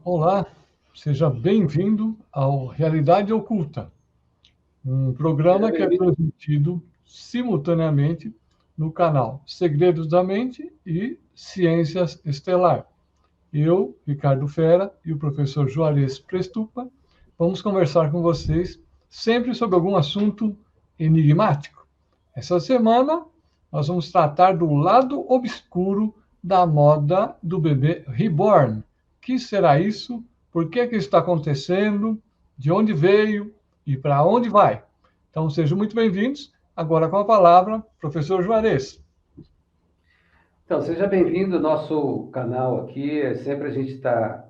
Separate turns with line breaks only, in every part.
Olá, seja bem-vindo ao Realidade Oculta, um programa
Seja
que é
bem-vindo.
transmitido simultaneamente no canal Segredos da Mente e Ciências Estelar. Eu, Ricardo Fera, e o professor Juarez Prestupa vamos conversar com vocês sempre sobre algum assunto enigmático. Essa semana, nós vamos tratar do lado obscuro da moda do bebê reborn. O que será isso? Por que está acontecendo? De onde veio e para onde vai? Então, sejam muito bem-vindos. Agora com a palavra, professor Juarez.
Então, seja bem-vindo ao nosso canal aqui. Sempre a gente está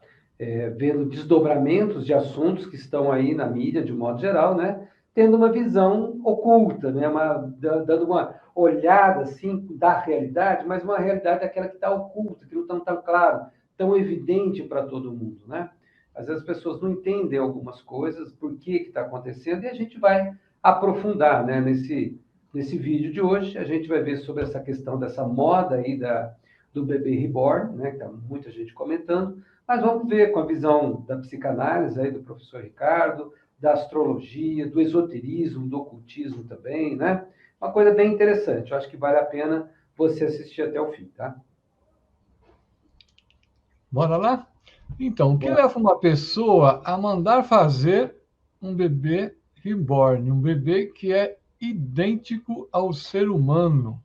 vendo desdobramentos de assuntos que estão aí na mídia, de um modo geral, né? Tendo uma visão oculta, né? Dando uma olhada, assim, da realidade, mas uma realidade daquela que está oculta, que não está tão claro, tão evidente para todo mundo, né? Às vezes as pessoas não entendem algumas coisas, por que está acontecendo, e a gente vai aprofundar, né, nesse vídeo de hoje. A gente vai ver sobre essa questão dessa moda aí do bebê reborn, né, que está muita gente comentando, mas vamos ver com a visão da psicanálise aí do professor Ricardo, da astrologia, do esoterismo, do ocultismo também, né? Uma coisa bem interessante. Eu acho que vale a pena você assistir até o fim, tá?
Bora lá? Então, o que
Bora.
leva uma pessoa a mandar fazer um bebê reborn, um bebê que é idêntico ao ser humano?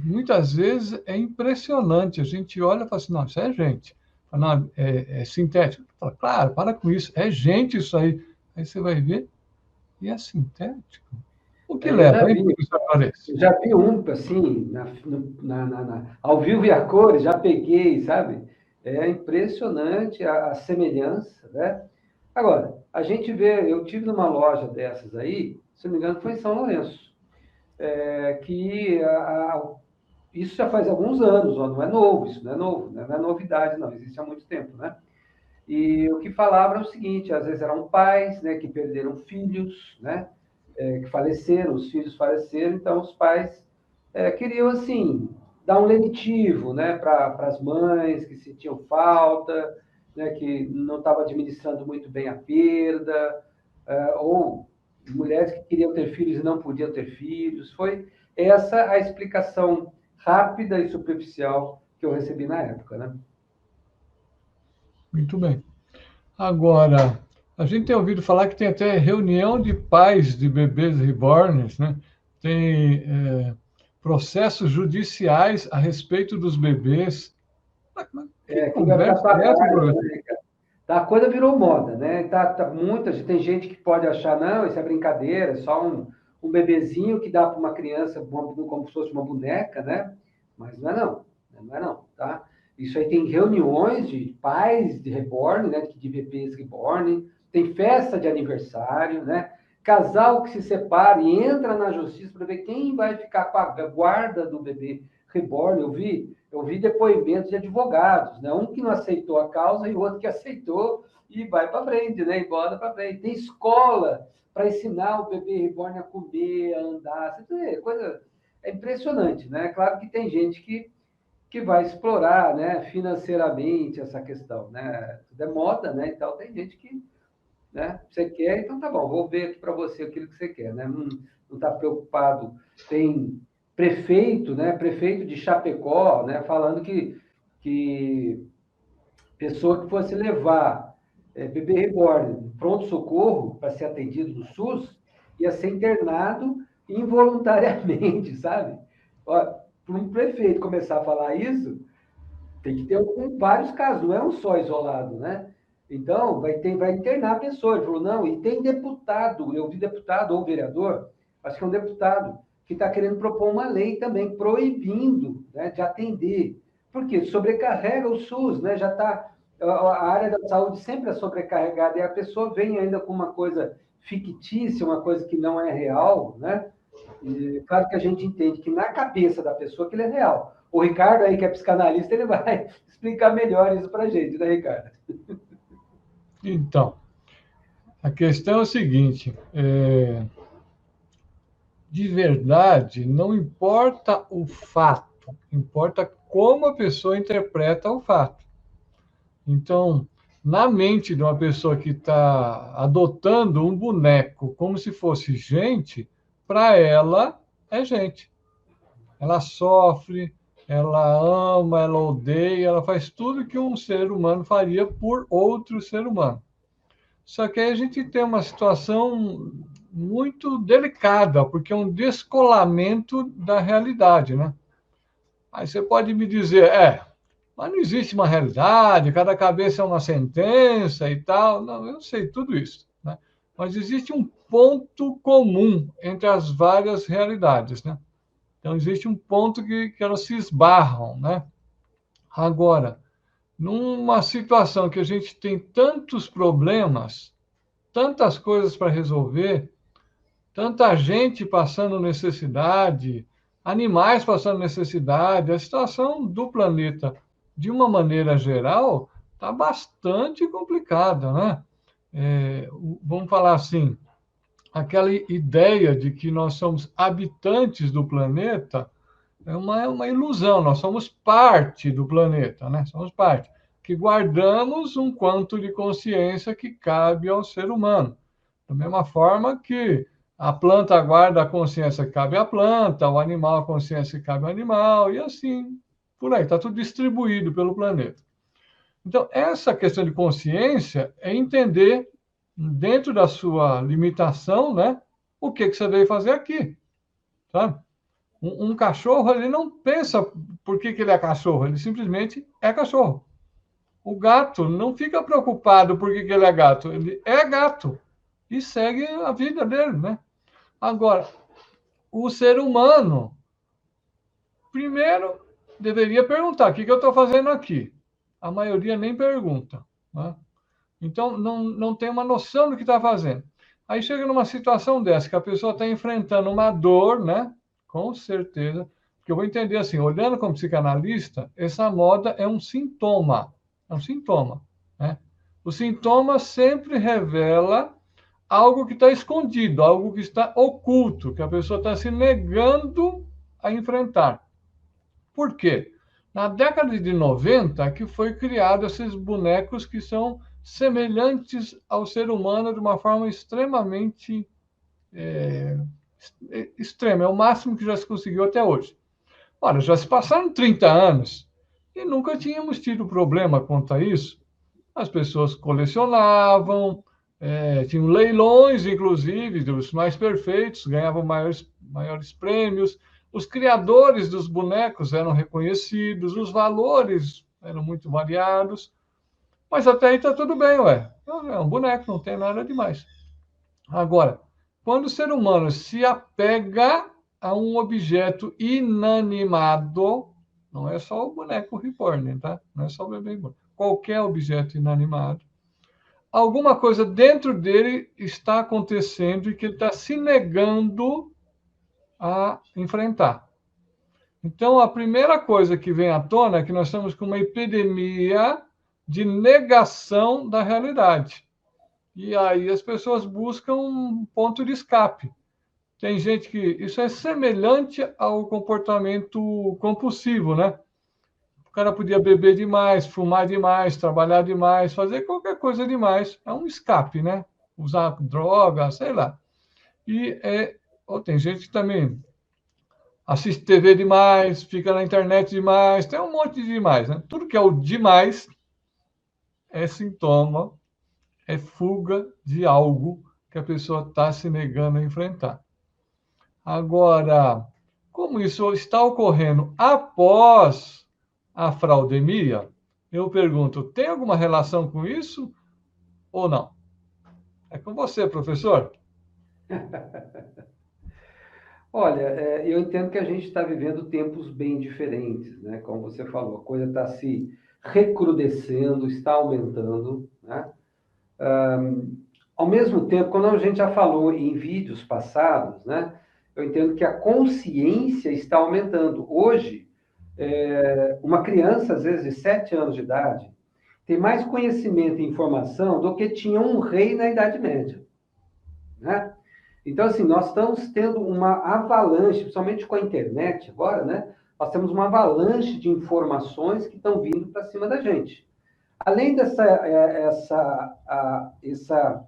Muitas vezes é impressionante. A gente olha e fala assim, não, isso é gente. Fala, não, é sintético. Fala, claro, para com isso. É gente isso aí. Aí você vai ver e é sintético. O que
Eu já
leva, hein,
vi,
professor Clarice?
eu já vi um, assim, ao vivo e a cores, já peguei, sabe? É impressionante a semelhança, né? Agora, a gente vê, eu tive numa loja dessas aí, se não me engano, foi em São Lourenço, isso já faz alguns anos, ó, não é novo, isso não é novo, né? Não é novidade, não, existe há muito tempo, né? E o que falavam é o seguinte, às vezes eram pais, né, que perderam filhos, né, que faleceram, os filhos faleceram, então os pais queriam, assim, dar um lenitivo, né, para as mães que sentiam falta, né, que não estavam administrando muito bem a perda, ou mulheres que queriam ter filhos e não podiam ter filhos. Foi essa a explicação rápida e superficial que eu recebi na época, né?
Muito bem. Agora, a gente tem ouvido falar que tem até reunião de pais de bebês reborns, né? Tem processos judiciais a respeito dos bebês. Que
Quem vai ficar
conversa
para
é essa,
guarda,
professor?
né? A coisa virou moda, né? Muita gente, tem gente que pode achar, não, isso é brincadeira, é só um bebezinho que dá para uma criança como se fosse uma boneca, né? Mas não é não, não é não, tá? Isso aí tem reuniões de pais de reborn, né? De bebês reborn, tem festa de aniversário, né? Casal que se separa e entra na justiça para ver quem vai ficar com a guarda do bebê reborn. Eu vi depoimentos de advogados, né? Um que não aceitou a causa e o outro que aceitou e vai para frente, né? E bora para frente. Tem escola para ensinar o bebê reborn a comer, a andar. Você vê, coisa é impressionante, né? Claro que tem gente que vai explorar, né, financeiramente essa questão, né? Tudo é moda, né? Então tem gente que, né? Você quer, então tá bom, vou ver aqui para você aquilo que você quer, né? Não está preocupado. Tem prefeito, né? Prefeito de Chapecó, né? Falando que pessoa que fosse levar bebê reborn pronto-socorro para ser atendido no SUS ia ser internado involuntariamente, sabe? Para um prefeito começar a falar isso, tem que ter vários casos, não é um só isolado, né? Então, vai internar a pessoa. Ele falou, não, e tem deputado, eu vi deputado ou vereador, acho que é um deputado, que está querendo propor uma lei também proibindo, né, de atender. Por quê? Sobrecarrega o SUS, né? Já está. A área da saúde sempre é sobrecarregada e a pessoa vem ainda com uma coisa fictícia, uma coisa que não é real, né? E, claro que a gente entende que na cabeça da pessoa aquilo é real. O Ricardo aí, que é psicanalista, ele vai explicar melhor isso para a gente, né, Ricardo?
Então, a questão é o seguinte: de verdade, não importa o fato, importa como a pessoa interpreta o fato. Então, na mente de uma pessoa que está adotando um boneco como se fosse gente, para ela é gente. Ela sofre, ela ama, ela odeia, ela faz tudo que um ser humano faria por outro ser humano. Só que aí a gente tem uma situação muito delicada, porque é um descolamento da realidade, né? Aí você pode me dizer, mas não existe uma realidade, cada cabeça é uma sentença e tal. Não, eu sei tudo isso, né? Mas existe um ponto comum entre as várias realidades, né? Então, existe um ponto que elas se esbarram, né? Agora, numa situação que a gente tem tantos problemas, tantas coisas para resolver, tanta gente passando necessidade, animais passando necessidade, a situação do planeta, de uma maneira geral, está bastante complicada, né? Vamos falar assim, aquela ideia de que nós somos habitantes do planeta é uma ilusão, nós somos parte do planeta, né? Somos parte, que guardamos um quanto de consciência que cabe ao ser humano. Da mesma forma que a planta guarda a consciência que cabe à planta, o animal a consciência que cabe ao animal, e assim por aí, está tudo distribuído pelo planeta. Então, essa questão de consciência é entender, dentro da sua limitação, né, o que você veio fazer aqui, sabe? Um cachorro, ele não pensa por que ele é cachorro, ele simplesmente é cachorro. O gato não fica preocupado por que ele é gato, ele é gato e segue a vida dele, né? Agora, o ser humano, primeiro, deveria perguntar: o que eu estou fazendo aqui? A maioria nem pergunta, né? Então, não tem uma noção do que está fazendo. Aí chega numa situação dessa, que a pessoa está enfrentando uma dor, né? Com certeza. Porque eu vou entender assim, olhando como psicanalista, essa moda é um sintoma. É um sintoma, né? O sintoma sempre revela algo que está escondido, algo que está oculto, que a pessoa está se negando a enfrentar. Por quê? Na década de 90 que foi criado esses bonecos que são semelhantes ao ser humano de uma forma extremamente extrema, é o máximo que já se conseguiu até hoje. Ora, já se passaram 30 anos e nunca tínhamos tido problema quanto a isso. As pessoas colecionavam, tinham leilões, inclusive, dos mais perfeitos, ganhavam maiores prêmios. Os criadores dos bonecos eram reconhecidos, os valores eram muito variados, mas até aí está tudo bem, ué. É um boneco, não tem nada demais. Agora, quando o ser humano se apega a um objeto inanimado, não é só o boneco reborn, tá? Não é só o bebê reborn. Qualquer objeto inanimado, alguma coisa dentro dele está acontecendo e que ele está se negando a enfrentar. Então, a primeira coisa que vem à tona é que nós estamos com uma epidemia de negação da realidade. E aí as pessoas buscam um ponto de escape. Tem gente que isso é semelhante ao comportamento compulsivo, né? O cara podia beber demais, fumar demais, trabalhar demais, fazer qualquer coisa demais. É um escape, né? Usar droga, sei lá. Ou tem gente que também assiste TV demais, fica na internet demais, tem um monte de demais, né? Tudo que é o demais é sintoma, é fuga de algo que a pessoa está se negando a enfrentar. Agora, como isso está ocorrendo após a fraudemia, eu pergunto, tem alguma relação com isso ou não? É com você, professor.
Olha, eu entendo que a gente está vivendo tempos bem diferentes, né? Como você falou, a coisa está se recrudescendo, está aumentando, né? Ao mesmo tempo, quando a gente já falou em vídeos passados, né? Eu entendo que a consciência está aumentando. Hoje, uma criança, às vezes de 7 anos de idade, tem mais conhecimento e informação do que tinha um rei na Idade Média, né? Então, assim, nós estamos tendo uma avalanche, principalmente com a internet agora, né? Nós temos uma avalanche de informações que estão vindo para cima da gente. Além essa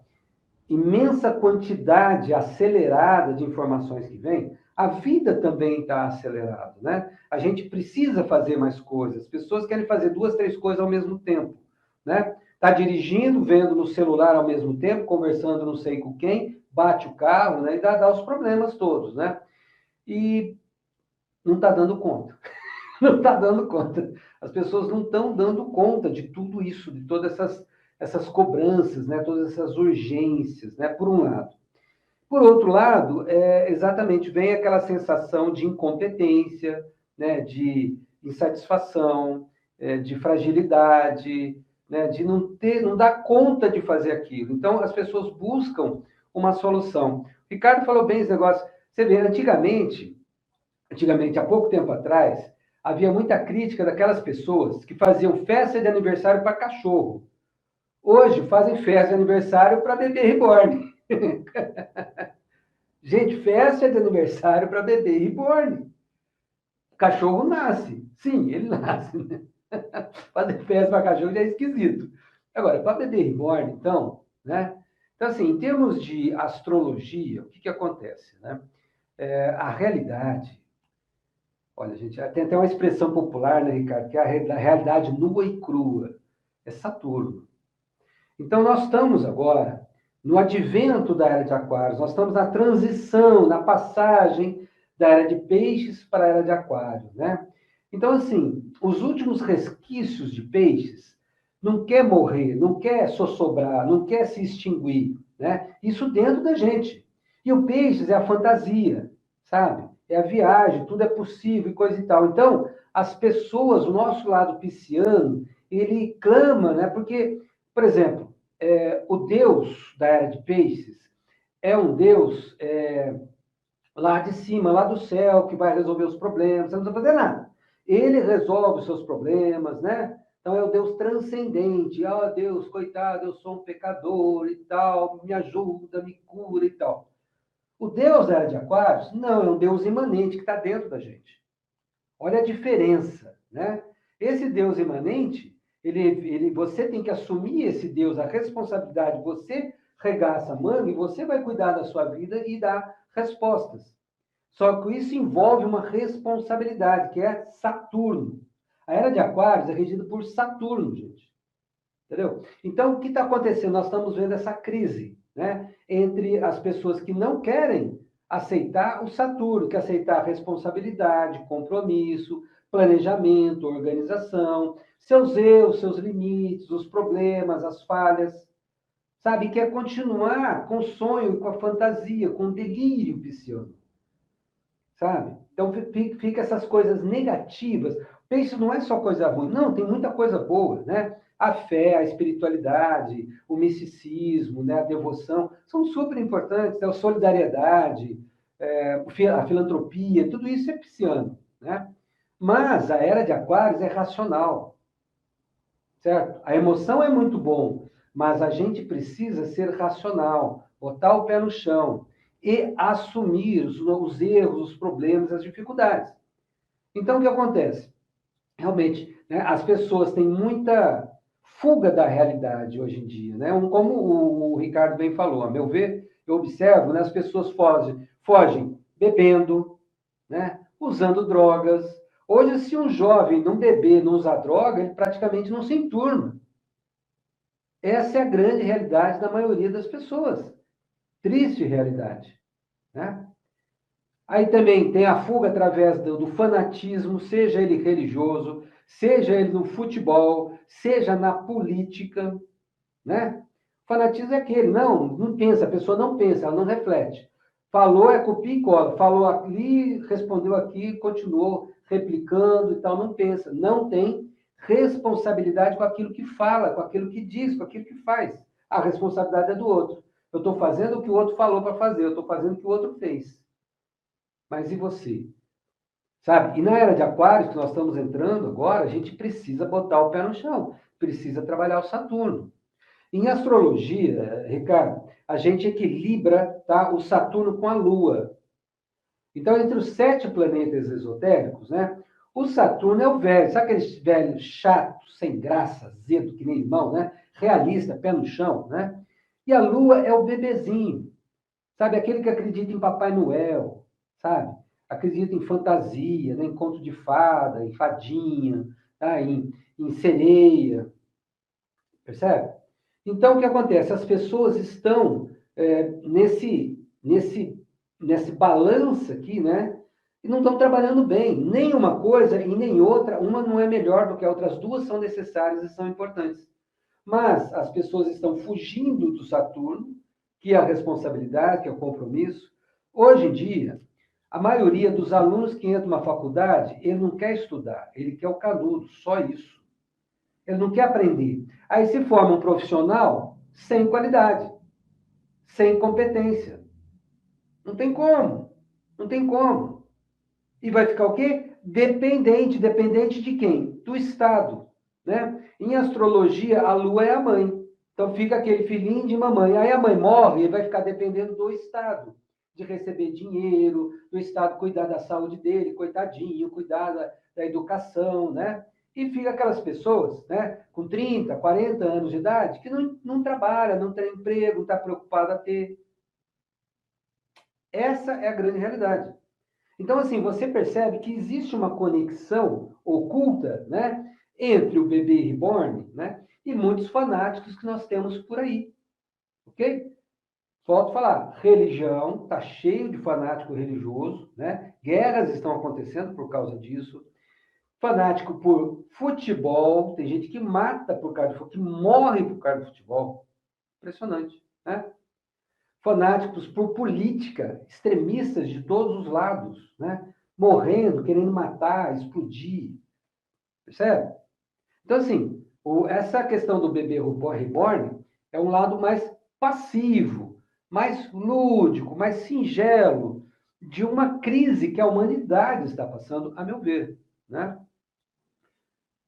imensa quantidade acelerada de informações que vem, a vida também está acelerada, né? A gente precisa fazer mais coisas. As pessoas querem fazer 2, 3 coisas ao mesmo tempo, né? Tá dirigindo, vendo no celular ao mesmo tempo, conversando não sei com quem, bate o carro, né? E dá os problemas todos, né? E não está dando conta. Não está dando conta. As pessoas não estão dando conta de tudo isso, de todas essas cobranças, né? Todas essas urgências, né? Por um lado. Por outro lado, exatamente, vem aquela sensação de incompetência, né? De insatisfação, de fragilidade, né? De não dar conta de fazer aquilo. Então, as pessoas buscam uma solução. O Ricardo falou bem esse negócio. Você vê, antigamente, há pouco tempo atrás, havia muita crítica daquelas pessoas que faziam festa de aniversário para cachorro. Hoje fazem festa de aniversário para bebê reborn. Gente, festa de aniversário para bebê reborn. Cachorro nasce. Sim, ele nasce. Né? Fazer festa para cachorro já é esquisito. Agora, para bebê reborn, então, né? Então, assim, em termos de astrologia, o que acontece? Né? A realidade. Olha, gente, tem até uma expressão popular, né, Ricardo, que é a realidade nua e crua. É Saturno. Então, nós estamos agora no advento da era de Aquários, nós estamos na transição, na passagem da era de Peixes para a era de Aquário, né? Então, assim, os últimos resquícios de Peixes não quer morrer, não quer sossobrar, não quer se extinguir, né? Isso dentro da gente. E o Peixes é a fantasia, sabe? É a viagem, tudo é possível e coisa e tal. Então, as pessoas, o nosso lado pisciano, ele clama, né? Porque, por exemplo, o Deus da era de Peixes é um Deus lá de cima, lá do céu, que vai resolver os problemas, você não precisa fazer nada. Ele resolve os seus problemas, né? Então é o Deus transcendente. Ah, Deus, coitado, eu sou um pecador e tal, me ajuda, me cura e tal. O Deus da era de Aquários, não, é um Deus imanente que está dentro da gente. Olha a diferença, né? Esse Deus imanente, você tem que assumir esse Deus, a responsabilidade, você regaça a manga e você vai cuidar da sua vida e dar respostas. Só que isso envolve uma responsabilidade, que é Saturno. A era de Aquários é regida por Saturno, gente. Entendeu? Então, o que está acontecendo? Nós estamos vendo essa crise, né? Entre as pessoas que não querem aceitar o Saturno, que aceitar responsabilidade, compromisso, planejamento, organização, seus erros, seus limites, os problemas, as falhas, sabe? Quer continuar com o sonho, com a fantasia, com o delírio pisciano, sabe? Então fica essas coisas negativas. Isso não é só coisa ruim, não, tem muita coisa boa, né? A fé, a espiritualidade, o misticismo, né? A devoção, são super importantes, né? A solidariedade, a filantropia, tudo isso é pisciano, né? Mas a era de Aquários é racional, certo? A emoção é muito bom, mas a gente precisa ser racional, botar o pé no chão e assumir os erros, os problemas, as dificuldades. Então, o que acontece? Realmente, né, as pessoas têm muita fuga da realidade hoje em dia, né? Como o Ricardo bem falou, a meu ver, eu observo, né, as pessoas fogem bebendo, né, usando drogas. Hoje, se um jovem não beber, não usar droga, ele praticamente não se enturma. Essa é a grande realidade da maioria das pessoas. Triste realidade, né? Aí também tem a fuga através do fanatismo, seja ele religioso, seja ele no futebol, seja na política, né? O fanatismo é aquele, não pensa, a pessoa não pensa, ela não reflete. Falou, é copia e cola. Falou ali, respondeu aqui, continuou replicando e tal, não pensa. Não tem responsabilidade com aquilo que fala, com aquilo que diz, com aquilo que faz. A responsabilidade é do outro. Eu estou fazendo o que o outro falou para fazer, eu estou fazendo o que o outro fez. Mas e você? Sabe? E na era de Aquários, que nós estamos entrando agora, a gente precisa botar o pé no chão, precisa trabalhar o Saturno. Em astrologia, Ricardo, a gente equilibra, tá, o Saturno com a Lua. Então, entre os 7 planetas esotéricos, né, O Saturno é o velho, sabe aquele velho chato, sem graça, azedo, que nem limão, né? Realista, pé no chão, né? E a Lua é o bebezinho, sabe? Aquele que acredita em Papai Noel, sabe? Acredita em fantasia, né? Em conto de fada, em fadinha, tá? Em sereia, percebe? Então, o que acontece? As pessoas estão nesse balanço aqui, né? E não estão trabalhando bem. Nem uma coisa e nem outra. Uma não é melhor do que a outra. As duas são necessárias e são importantes. Mas as pessoas estão fugindo do Saturno, que é a responsabilidade, que é o compromisso. Hoje em dia, a maioria dos alunos que entram na faculdade, ele não quer estudar, ele quer o canudo, só isso. Ele não quer aprender. Aí se forma um profissional sem qualidade, sem competência. Não tem como. Não tem como. E vai ficar o quê? Dependente. Dependente de quem? Do Estado. Né? Em astrologia, a Lua é a mãe. Então fica aquele filhinho de mamãe. Aí a mãe morre, ele vai ficar dependendo do Estado. De receber dinheiro, do Estado cuidar da saúde dele, coitadinho, cuidar da educação, né? E fica aquelas pessoas, né, com 30, 40 anos de idade, que não trabalha, não tem emprego, não está preocupado a ter. Essa é a grande realidade. Então, assim, você percebe que existe uma conexão oculta, né, entre o bebê reborn, né, e muitos fanáticos que nós temos por aí, ok? Volto a falar, religião, está cheio de fanático religioso, né? Guerras estão acontecendo por causa disso. Fanático por futebol, tem gente que mata por causa de futebol, que morre por causa de futebol. Impressionante, né? Fanáticos por política, extremistas de todos os lados, né? Morrendo, querendo matar, explodir, percebe? Então, assim, essa questão do bebê reborn é um lado mais passivo, mais lúdico, mais singelo, de uma crise que a humanidade está passando, a meu ver, né?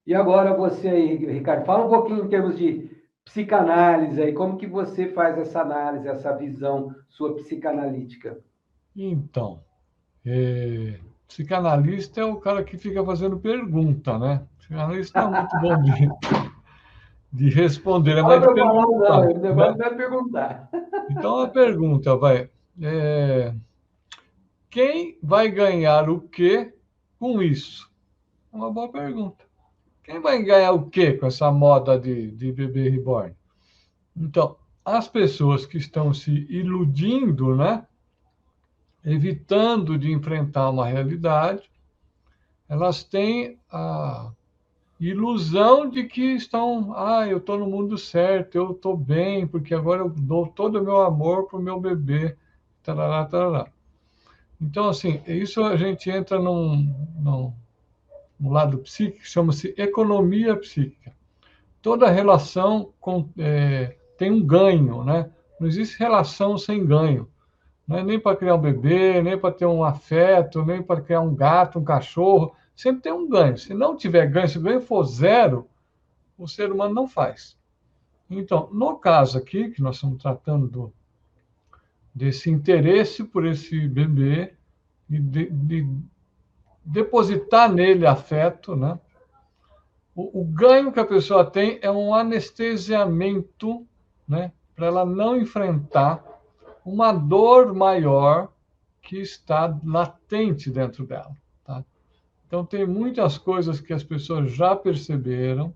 E agora você aí, Ricardo, fala um pouquinho em termos de psicanálise aí, como que você faz essa análise, essa visão sua psicanalítica?
Então, psicanalista é o cara que fica fazendo pergunta, né? Psicanalista não é muito bom de responder, é
Fala
mais de
para eu falar, não,
perguntar,
o negócio
né?
não é perguntar.
Então, a pergunta vai, quem vai ganhar o quê com isso? Uma boa pergunta. Quem vai ganhar o quê com essa moda de bebê reborn? Então, as pessoas que estão se iludindo, né? Evitando de enfrentar uma realidade, elas têm a ilusão de que estão, eu estou no mundo certo, eu estou bem, porque agora eu dou todo o meu amor para o meu bebê, tarará, tarará. Então, assim, isso a gente entra num lado psíquico, chama-se economia psíquica. Toda relação tem um ganho, né? Não existe relação sem ganho. Não é nem para criar um bebê, nem para ter um afeto, nem para criar um gato, um cachorro. Sempre tem um ganho. Se não tiver ganho, se o ganho for zero, o ser humano não faz. Então, no caso aqui, que nós estamos tratando desse interesse por esse bebê e de depositar nele afeto, né? O ganho que a pessoa tem é um anestesiamento, né? Para ela não enfrentar uma dor maior que está latente dentro dela, tá? Então, tem muitas coisas que as pessoas já perceberam,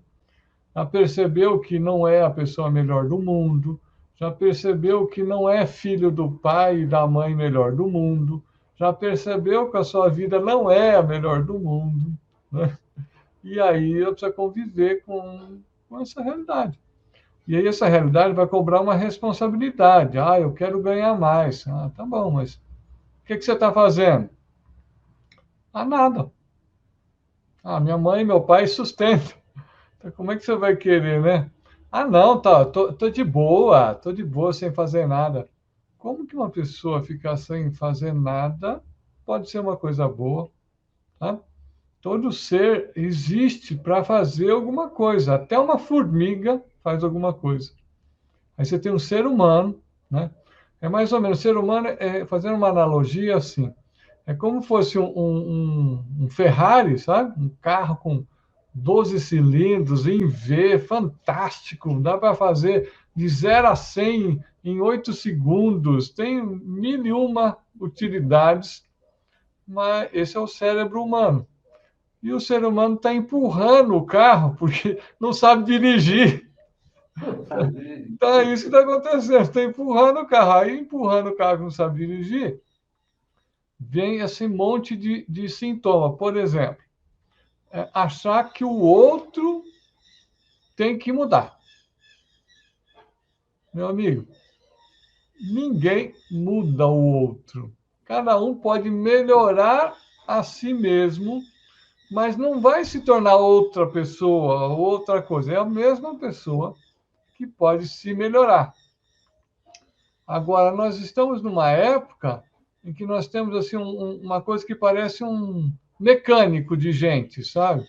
já percebeu que não é a pessoa melhor do mundo, já percebeu que não é filho do pai e da mãe melhor do mundo, já percebeu que a sua vida não é a melhor do mundo, né? E aí eu preciso conviver com essa realidade. E aí essa realidade vai cobrar uma responsabilidade. Eu quero ganhar mais. Tá bom, mas o que você está fazendo? Nada. Minha mãe e meu pai sustentam. Então, como é que você vai querer, né? Não, tá, tô de boa sem fazer nada. Como que uma pessoa ficar sem fazer nada pode ser uma coisa boa, tá? Todo ser existe para fazer alguma coisa. Até uma formiga faz alguma coisa. Aí você tem um ser humano, né? É mais ou menos, o ser humano, fazendo uma analogia assim, É como se fosse um Ferrari, sabe? Um carro com 12 cilindros em V, fantástico. Dá para fazer de 0 a 100 em 8 segundos. Tem mil e uma utilidades, mas esse é o cérebro humano. E o ser humano está empurrando o carro porque não sabe dirigir.
Sabe?
Então é isso que está acontecendo. Está empurrando o carro. Aí, empurrando o carro que não sabe dirigir, vem esse monte de sintoma. Por exemplo, achar que o outro tem que mudar. Meu amigo, ninguém muda o outro. Cada um pode melhorar a si mesmo, mas não vai se tornar outra pessoa, outra coisa. É a mesma pessoa que pode se melhorar. Agora, nós estamos numa época em que nós temos assim uma coisa que parece um mecânico de gente, sabe?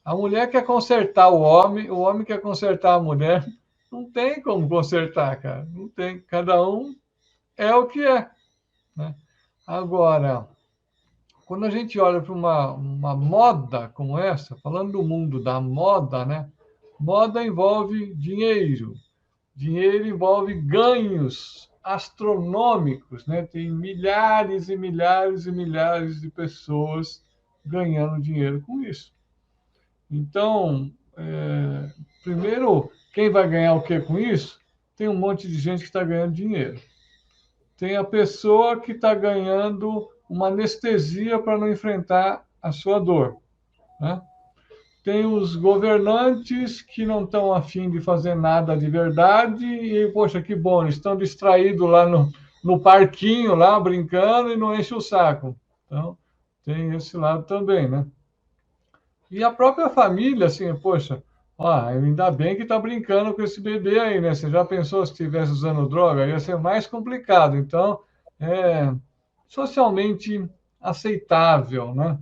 A mulher quer consertar o homem quer consertar a mulher. Não tem como consertar, cara. Não tem. Cada um é o que é, né? Agora, quando a gente olha para uma moda como essa, falando do mundo da moda, né? Moda envolve dinheiro. Dinheiro envolve ganhos astronômicos, né? Tem milhares e milhares e milhares de pessoas ganhando dinheiro com isso. Então, primeiro, quem vai ganhar o que com isso? Tem um monte de gente que está ganhando dinheiro. Tem a pessoa que está ganhando uma anestesia para não enfrentar a sua dor, né? Tem os governantes que não estão afim de fazer nada de verdade e, poxa, que bom, eles estão distraídos lá no parquinho, lá brincando e não enche o saco. Então, tem esse lado também, né? E a própria família, assim, poxa, ó, ainda bem que está brincando com esse bebê aí, né? Você já pensou se estivesse usando droga? Ia ser mais complicado. Então, é socialmente aceitável, né?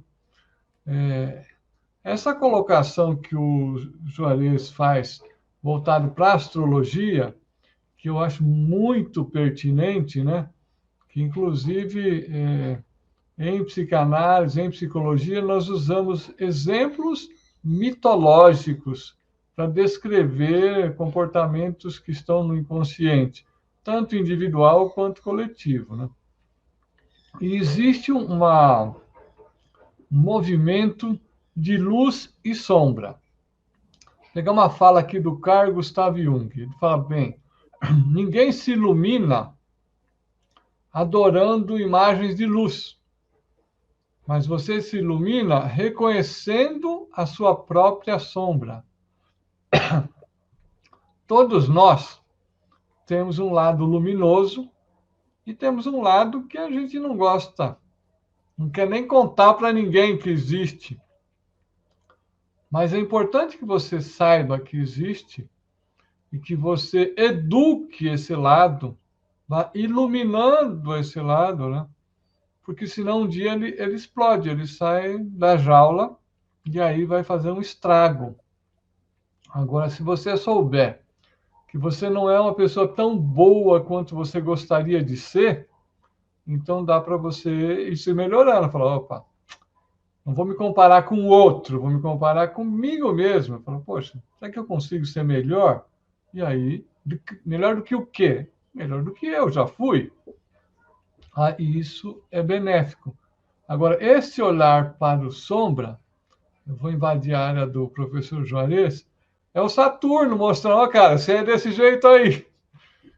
Essa colocação que o Juarez faz, voltado para a astrologia, que eu acho muito pertinente, né? Que, inclusive, em psicanálise, em psicologia, nós usamos exemplos mitológicos para descrever comportamentos que estão no inconsciente, tanto individual quanto coletivo, né? E existe um movimento de luz e sombra. Vou pegar uma fala aqui do Carl Gustav Jung. Ele fala bem: ninguém se ilumina adorando imagens de luz, mas você se ilumina reconhecendo a sua própria sombra. Todos nós temos um lado luminoso e temos um lado que a gente não gosta, não quer nem contar para ninguém que existe. Mas é importante que você saiba que existe e que você eduque esse lado, vá iluminando esse lado, né? Porque senão um dia ele explode, ele sai da jaula e aí vai fazer um estrago. Agora, se você souber que você não é uma pessoa tão boa quanto você gostaria de ser, então dá para você ir se melhorando. Falar, opa, não vou me comparar com o outro, vou me comparar comigo mesmo. Falar, poxa, será que eu consigo ser melhor? E aí, melhor do que o quê? Melhor do que eu já fui. E isso é benéfico. Agora, esse olhar para o sombra, eu vou invadir a área do professor Juarez, é o Saturno mostrando, ó, cara, você é desse jeito aí.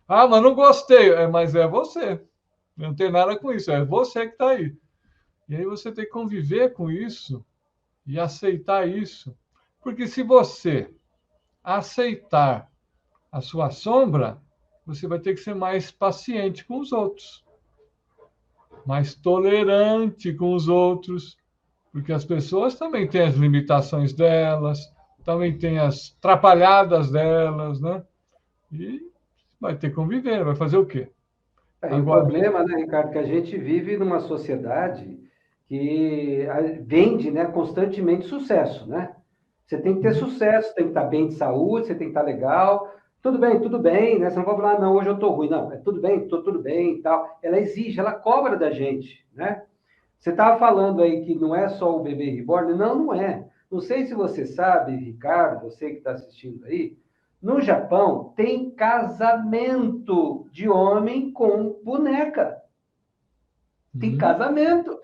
Ah, mas não gostei. Mas é você. Não tem nada com isso, é você que está aí. E aí você tem que conviver com isso e aceitar isso. Porque se você aceitar a sua sombra, você vai ter que ser mais paciente com os outros, mais tolerante com os outros, porque as pessoas também têm as limitações delas, também têm as atrapalhadas delas, né? E vai ter que conviver, vai fazer o quê?
E o
Agora,
problema, né, Ricardo, que a gente vive numa sociedade que vende, né, constantemente sucesso, né? Você tem que ter sucesso, tem que estar bem de saúde, você tem que estar legal. Tudo bem, né? Você não vai falar, não, hoje eu estou ruim. Não, é tudo bem, estou tudo bem e tal. Ela exige, ela cobra da gente, né? Você estava falando aí que não é só o bebê reborn? Não, não é. Não sei se você sabe, Ricardo, você que está assistindo aí, no Japão tem casamento de homem com boneca. Tem casamento.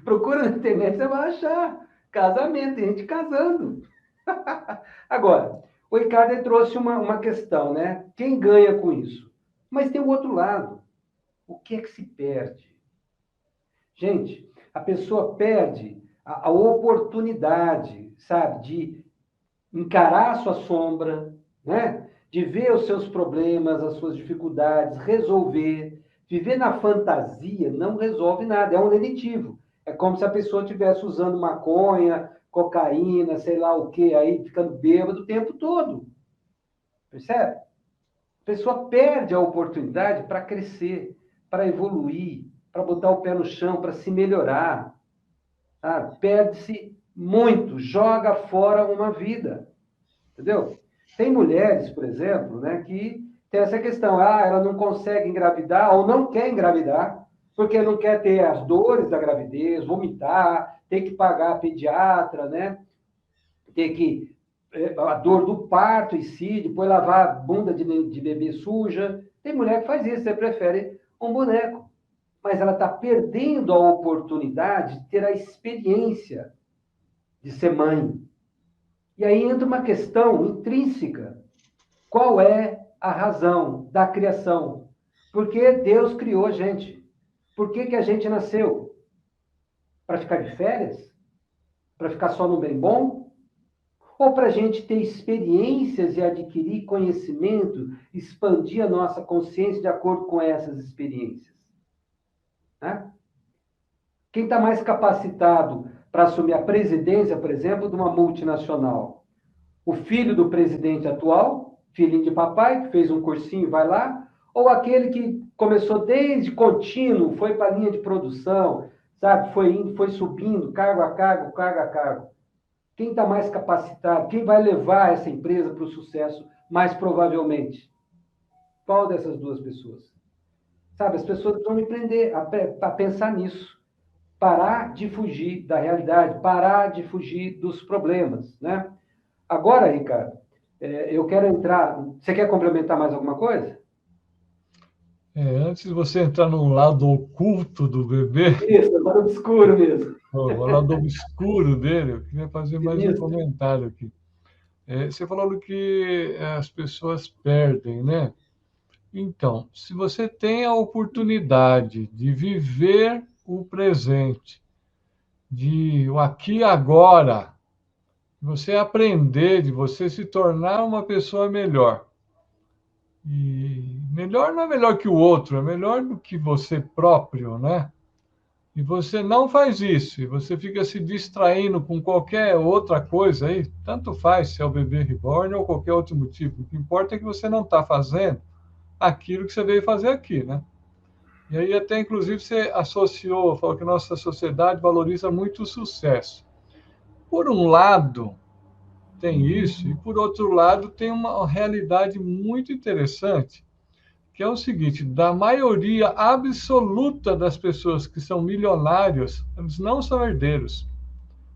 Procura na internet, você vai achar. Casamento, tem gente casando. Agora, o Ricardo trouxe uma questão, né? Quem ganha com isso? Mas tem o outro lado. O que é que se perde? Gente, a pessoa perde a oportunidade, sabe, de encarar a sua sombra, né? De ver os seus problemas, as suas dificuldades, resolver. Viver na fantasia não resolve nada, é um lenitivo. É como se a pessoa estivesse usando maconha, cocaína, sei lá o que, aí ficando bêbado o tempo todo. Percebe? A pessoa perde a oportunidade para crescer, para evoluir, para botar o pé no chão, para se melhorar. Tá? Perde-se muito, joga fora uma vida. Entendeu? Tem mulheres, por exemplo, né, que tem essa questão, ela não consegue engravidar ou não quer engravidar, porque não quer ter as dores da gravidez, vomitar, ter que pagar a pediatra, né? Ter que a dor do parto em si, depois lavar a bunda de bebê suja. Tem mulher que faz isso, você prefere um boneco. Mas ela está perdendo a oportunidade de ter a experiência de ser mãe. E aí entra uma questão intrínseca. Qual é a razão da criação? Por que Deus criou a gente? Por que a gente nasceu? Para ficar de férias? Para ficar só no bem bom? Ou para a gente ter experiências e adquirir conhecimento, expandir a nossa consciência de acordo com essas experiências? Né? Quem está mais capacitado para assumir a presidência, por exemplo, de uma multinacional? O filho do presidente atual, filhinho de papai, que fez um cursinho, vai lá, ou aquele que começou desde contínuo, foi para a linha de produção, sabe? Foi indo, foi subindo, cargo a cargo, cargo a cargo. Quem está mais capacitado? Quem vai levar essa empresa para o sucesso, mais provavelmente? Qual dessas duas pessoas? Sabe, as pessoas vão me prender a pensar nisso. Parar de fugir da realidade, parar de fugir dos problemas, né? Agora, Ricardo, eu quero entrar. Você quer complementar mais alguma coisa?
Antes de você entrar no lado oculto do bebê,
Isso, no lado obscuro mesmo.
o lado obscuro dele, eu queria fazer mais um
Isso.
comentário aqui. Você falou que as pessoas perdem, né? Então, se você tem a oportunidade de viver o presente, de o aqui e agora, você aprender, de você se tornar uma pessoa melhor. E melhor não é melhor que o outro, é melhor do que você próprio, né? E você não faz isso, e você fica se distraindo com qualquer outra coisa aí, tanto faz se é o bebê reborn ou qualquer outro motivo. O que importa é que você não está fazendo aquilo que você veio fazer aqui, né? E aí até, inclusive, você associou, falou que nossa sociedade valoriza muito o sucesso. Por um lado, tem isso, e por outro lado, tem uma realidade muito interessante, que é o seguinte: da maioria absoluta das pessoas que são milionários, eles não são herdeiros.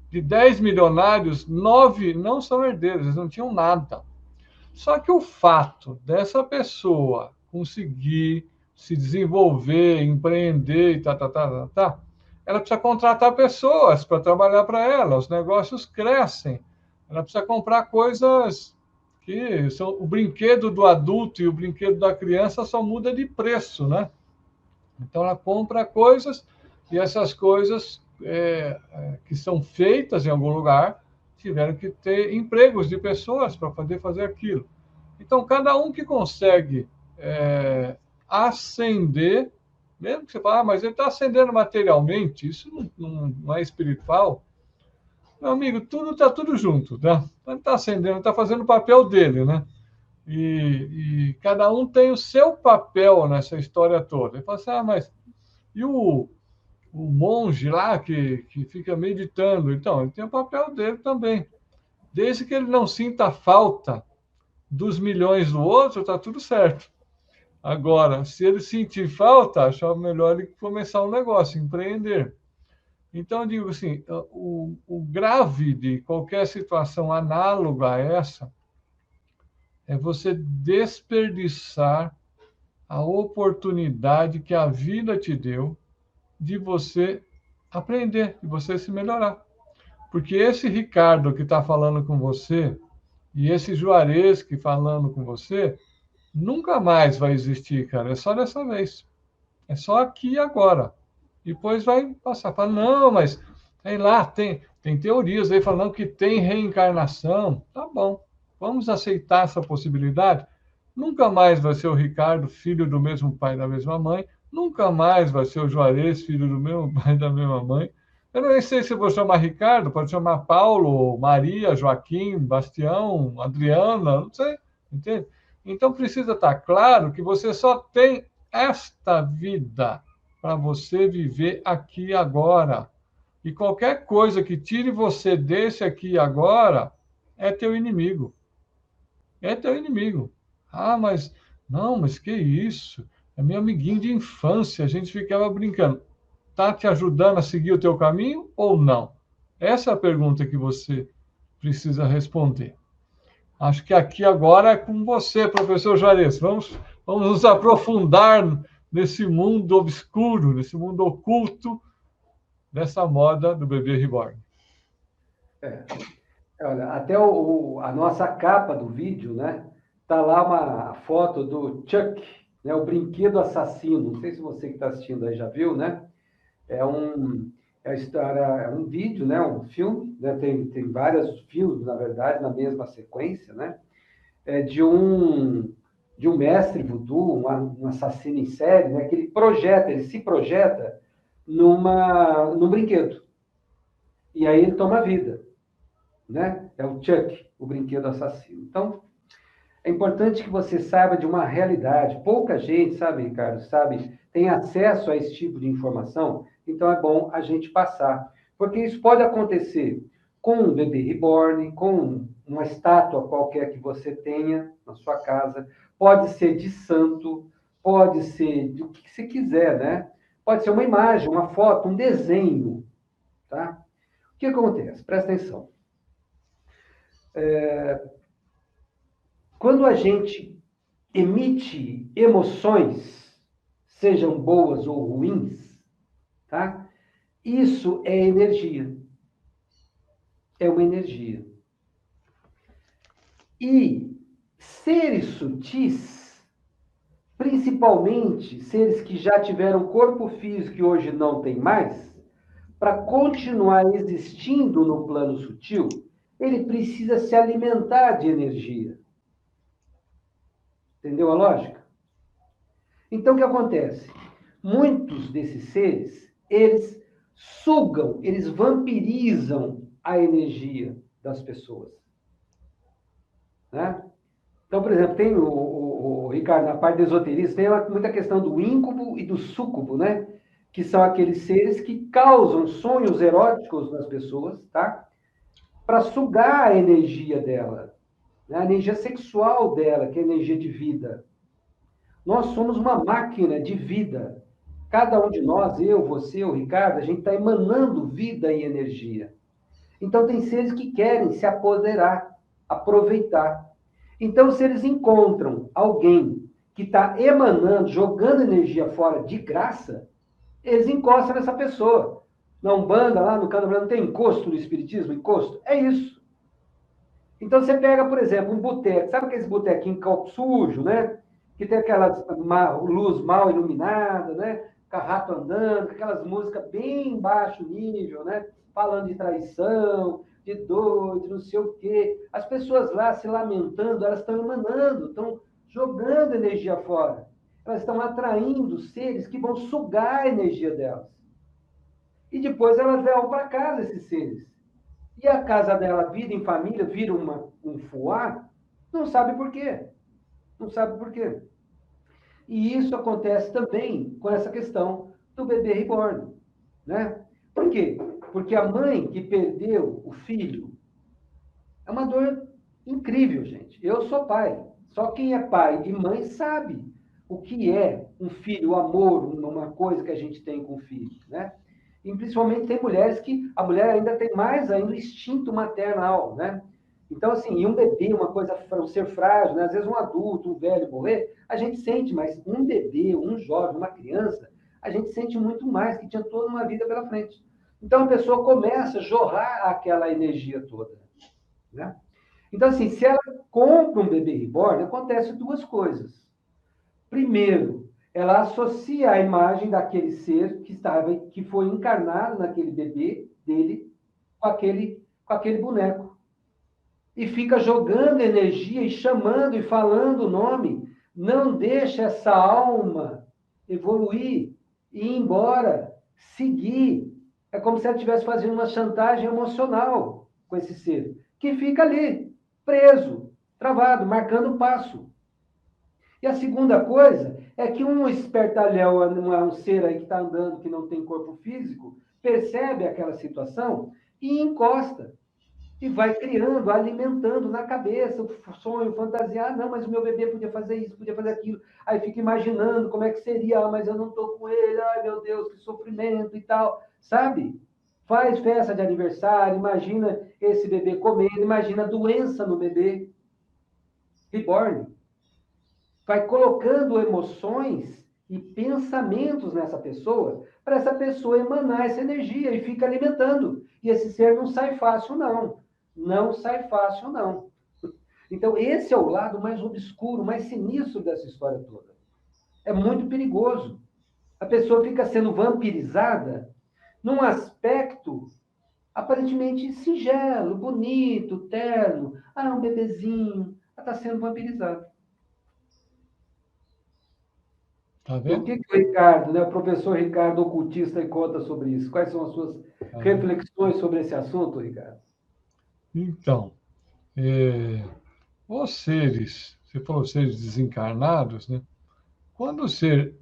De 10 milionários, 9 não são herdeiros, eles não tinham nada. Só que o fato dessa pessoa conseguir se desenvolver, empreender e ela precisa contratar pessoas para trabalhar para ela, os negócios crescem. Ela precisa comprar coisas que são o brinquedo do adulto e o brinquedo da criança só muda de preço, né? Então ela compra coisas e essas coisas que são feitas em algum lugar tiveram que ter empregos de pessoas para poder fazer aquilo. Então cada um que consegue ascender, mesmo que você fale, mas ele está ascendendo materialmente, isso não é espiritual. Meu amigo, tudo está tudo junto, tá? Ele está ascendendo, está fazendo o papel dele, né? E cada um tem o seu papel nessa história toda. Ele fala assim, mas e o monge lá que fica meditando? Então, ele tem o papel dele também. Desde que ele não sinta falta dos milhões do outro, está tudo certo. Agora, se ele sentir falta, acho melhor ele começar um negócio, empreender. Então, eu digo assim, o grave de qualquer situação análoga a essa é você desperdiçar a oportunidade que a vida te deu de você aprender, de você se melhorar. Porque esse Ricardo que está falando com você e esse Juarez que falando com você, nunca mais vai existir, cara. É só dessa vez. É só aqui e agora. Depois vai passar. Fala, não, mas tem lá, tem teorias aí falando que tem reencarnação. Tá bom. Vamos aceitar essa possibilidade? Nunca mais vai ser o Ricardo, filho do mesmo pai e da mesma mãe. Nunca mais vai ser o Juarez, filho do mesmo pai e da mesma mãe. Eu nem sei se eu vou chamar Ricardo, pode chamar Paulo, Maria, Joaquim, Bastião, Adriana, não sei, entende? Então precisa estar claro que você só tem esta vida para você viver aqui e agora. E qualquer coisa que tire você desse aqui e agora é teu inimigo. É teu inimigo. Ah, mas não, mas que isso? É meu amiguinho de infância, a gente ficava brincando. Tá te ajudando a seguir o teu caminho ou não? Essa é a pergunta que você precisa responder. Acho que aqui agora é com você, professor Juarez. Vamos nos aprofundar nesse mundo obscuro, nesse mundo oculto dessa moda do bebê reborn.
Olha, até a nossa capa do vídeo, né? Tá lá uma foto do Chuck, né? O brinquedo assassino. Não sei se você que está assistindo aí já viu, né? É um, a história, é um vídeo, né? Um filme, né? Tem vários filmes, na verdade, na mesma sequência, né? É de um mestre voodoo, um assassino em série, né? Que ele se projeta num brinquedo. E aí ele toma vida, né? É o Chuck, o brinquedo assassino. Então, é importante que você saiba de uma realidade. Pouca gente, sabe, Ricardo, tem acesso a esse tipo de informação, então é bom a gente passar. Porque isso pode acontecer com um bebê reborn, com uma estátua qualquer que você tenha na sua casa, pode ser de santo, pode ser do que você quiser, né? Pode ser uma imagem, uma foto, um desenho, tá? O que acontece? Presta atenção. Quando a gente emite emoções, sejam boas ou ruins, tá? Isso é energia. É uma energia. E seres sutis, principalmente seres que já tiveram corpo físico e hoje não tem mais, para continuar existindo no plano sutil, ele precisa se alimentar de energia. Entendeu a lógica? Então, o que acontece? Muitos desses seres, eles sugam, eles vampirizam a energia das pessoas. Né? Então, por exemplo, tem o Ricardo, na parte do esoterismo, tem muita questão do íncubo e do súcubo, né? Que são aqueles seres que causam sonhos eróticos nas pessoas, tá? Para sugar a energia dela, né? A energia sexual dela, que é a energia de vida. Nós somos uma máquina de vida. Cada um de nós, eu, você, o Ricardo, a gente está emanando vida e energia. Então, tem seres que querem se apoderar, aproveitar. Então, se eles encontram alguém que está emanando, jogando energia fora de graça, eles encostam nessa pessoa. Na Umbanda, lá no Candomblé, não tem encosto no Espiritismo? Encosto? É isso. Então, você pega, por exemplo, um boteco. Sabe aqueles botequinhos copo sujo, né? Que tem aquelas luz mal iluminada, né? Carrato andando, aquelas músicas bem baixo nível, né? Falando de traição, de dor, de não sei o quê. As pessoas lá se lamentando, elas estão emanando, estão jogando energia fora. Elas estão atraindo seres que vão sugar a energia delas. E depois elas levam para casa esses seres. E a casa dela, vida em família, vira um fuá, não sabe por quê. Não sabe por quê. E isso acontece também com essa questão do bebê reborn. Né? Por quê? Porque a mãe que perdeu o filho é uma dor incrível, gente. Eu sou pai. Só quem é pai e mãe sabe o que é um filho, o amor, uma coisa que a gente tem com o filho. Né? E principalmente tem mulheres que a mulher ainda tem mais ainda o instinto maternal, né? Então, assim, e um bebê, uma coisa, um ser frágil, né? Às vezes um adulto, um velho morrer, a gente sente, mas um bebê, um jovem, uma criança, a gente sente muito mais, que tinha toda uma vida pela frente. Então a pessoa começa a jorrar aquela energia toda, né? Então, assim, se ela compra um bebê reborn, acontece duas coisas. Primeiro, ela associa a imagem daquele ser que foi encarnado naquele bebê dele com aquele boneco. E fica jogando energia e chamando e falando o nome. Não deixa essa alma evoluir e ir embora, seguir. É como se ela estivesse fazendo uma chantagem emocional com esse ser, que fica ali, preso, travado, marcando o passo. E a segunda coisa é que um espertalhão, um ser aí que está andando, que não tem corpo físico, percebe aquela situação e encosta. E vai criando, alimentando na cabeça o sonho, fantasiar, não, mas o meu bebê podia fazer isso, podia fazer aquilo. Aí fica imaginando como é que seria, mas eu não estou com ele, ai meu Deus, que sofrimento e tal, sabe? Faz festa de aniversário, imagina esse bebê comendo, imagina a doença no bebê reborn. Vai colocando emoções e pensamentos nessa pessoa, para essa pessoa emanar essa energia e fica alimentando. E esse ser não sai fácil, não. Não sai fácil, não. Então, esse é o lado mais obscuro, mais sinistro dessa história toda. É muito perigoso. A pessoa fica sendo vampirizada num aspecto aparentemente singelo, bonito, terno. Ah, é um bebezinho. Ela está sendo vampirizada.
Tá
E o
vendo?
que o Ricardo, né, o professor Ricardo, ocultista, conta sobre isso? Quais são as suas
Tá vendo?
reflexões sobre esse assunto, Ricardo?
Então, é, os seres, você falou seres desencarnados, né? Quando o ser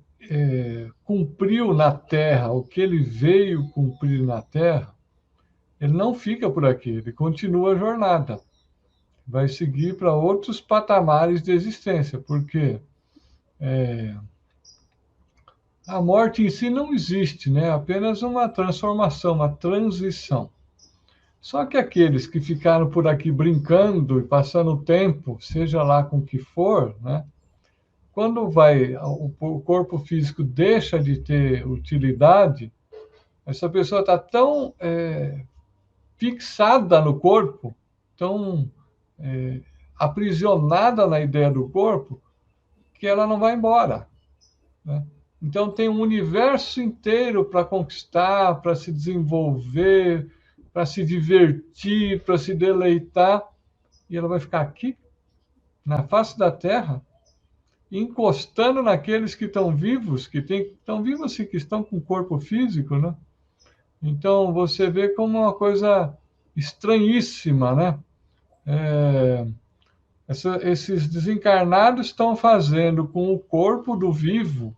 cumpriu na Terra o que ele veio cumprir na Terra, ele não fica por aqui, ele continua a jornada, vai seguir para outros patamares de existência, porque a morte em si não existe, né? É apenas uma transformação, uma transição. Só que aqueles que ficaram por aqui brincando e passando o tempo, seja lá com o que for, né? Quando o corpo físico deixa de ter utilidade, essa pessoa está tão fixada no corpo, tão aprisionada na ideia do corpo, que ela não vai embora, né? Então tem um universo inteiro para conquistar, para se desenvolver, para se divertir, para se deleitar, e ela vai ficar aqui, na face da Terra, encostando naqueles que estão vivos, estão vivos assim, que estão com corpo físico, né? Então você vê como uma coisa estranhíssima, né? É, esses desencarnados estão fazendo com o corpo do vivo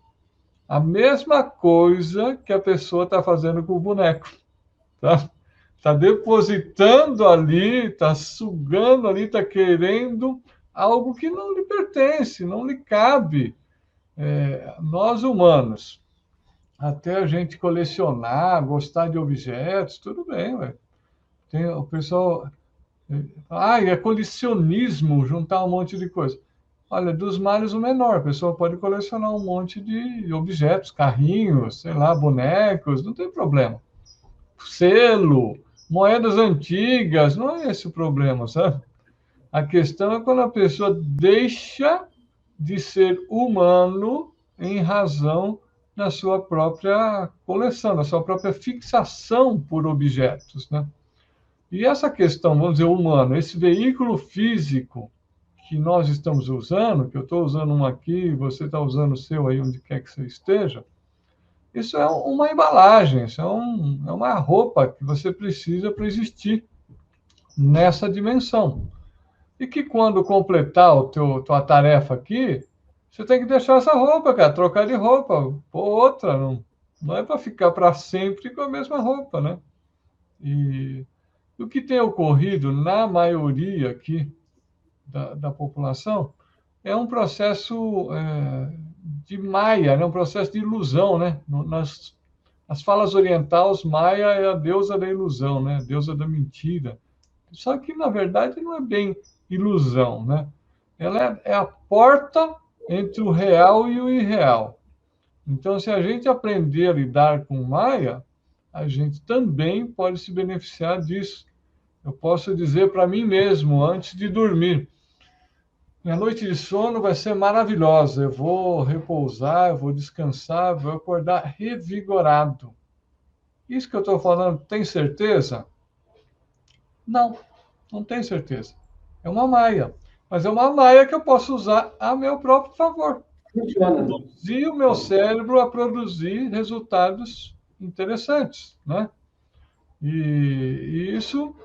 a mesma coisa que a pessoa está fazendo com o boneco, tá? Está depositando ali, está sugando ali, está querendo algo que não lhe pertence, não lhe cabe. Nós humanos, até a gente colecionar, gostar de objetos, tudo bem, ué. Tem o pessoal, é colecionismo, juntar um monte de coisa. Olha, dos males o menor, a pessoa pode colecionar um monte de objetos, carrinhos, sei lá, bonecos, não tem problema. Selo, moedas antigas, não é esse o problema, sabe? A questão é quando a pessoa deixa de ser humano em razão da sua própria coleção, da sua própria fixação por objetos, né? E essa questão, vamos dizer, humano, esse veículo físico que nós estamos usando, que eu estou usando um aqui, você está usando o seu aí onde quer que você esteja, isso é uma embalagem, isso é uma roupa que você precisa para existir nessa dimensão. E que quando completar tua tarefa aqui, você tem que deixar essa roupa, cara, trocar de roupa, pôr outra, não é para ficar para sempre com a mesma roupa, né? E o que tem ocorrido na maioria aqui da população é um processo de maia, né? Um processo de ilusão, né? As falas orientais, Maia é a deusa da ilusão, né? A deusa da mentira. Só que, na verdade, não é bem ilusão, né? Ela é a porta entre o real e o irreal. Então, se a gente aprender a lidar com Maia, a gente também pode se beneficiar disso. Eu posso dizer para mim mesmo, antes de dormir, minha noite de sono vai ser maravilhosa. Eu vou repousar, eu vou descansar, vou acordar revigorado. Isso que eu estou falando, tem certeza? Não, não tenho certeza. É uma maia. Mas é uma maia que eu posso usar a meu próprio favor.
Funciona.
Induzir o meu cérebro a produzir resultados interessantes, né? E isso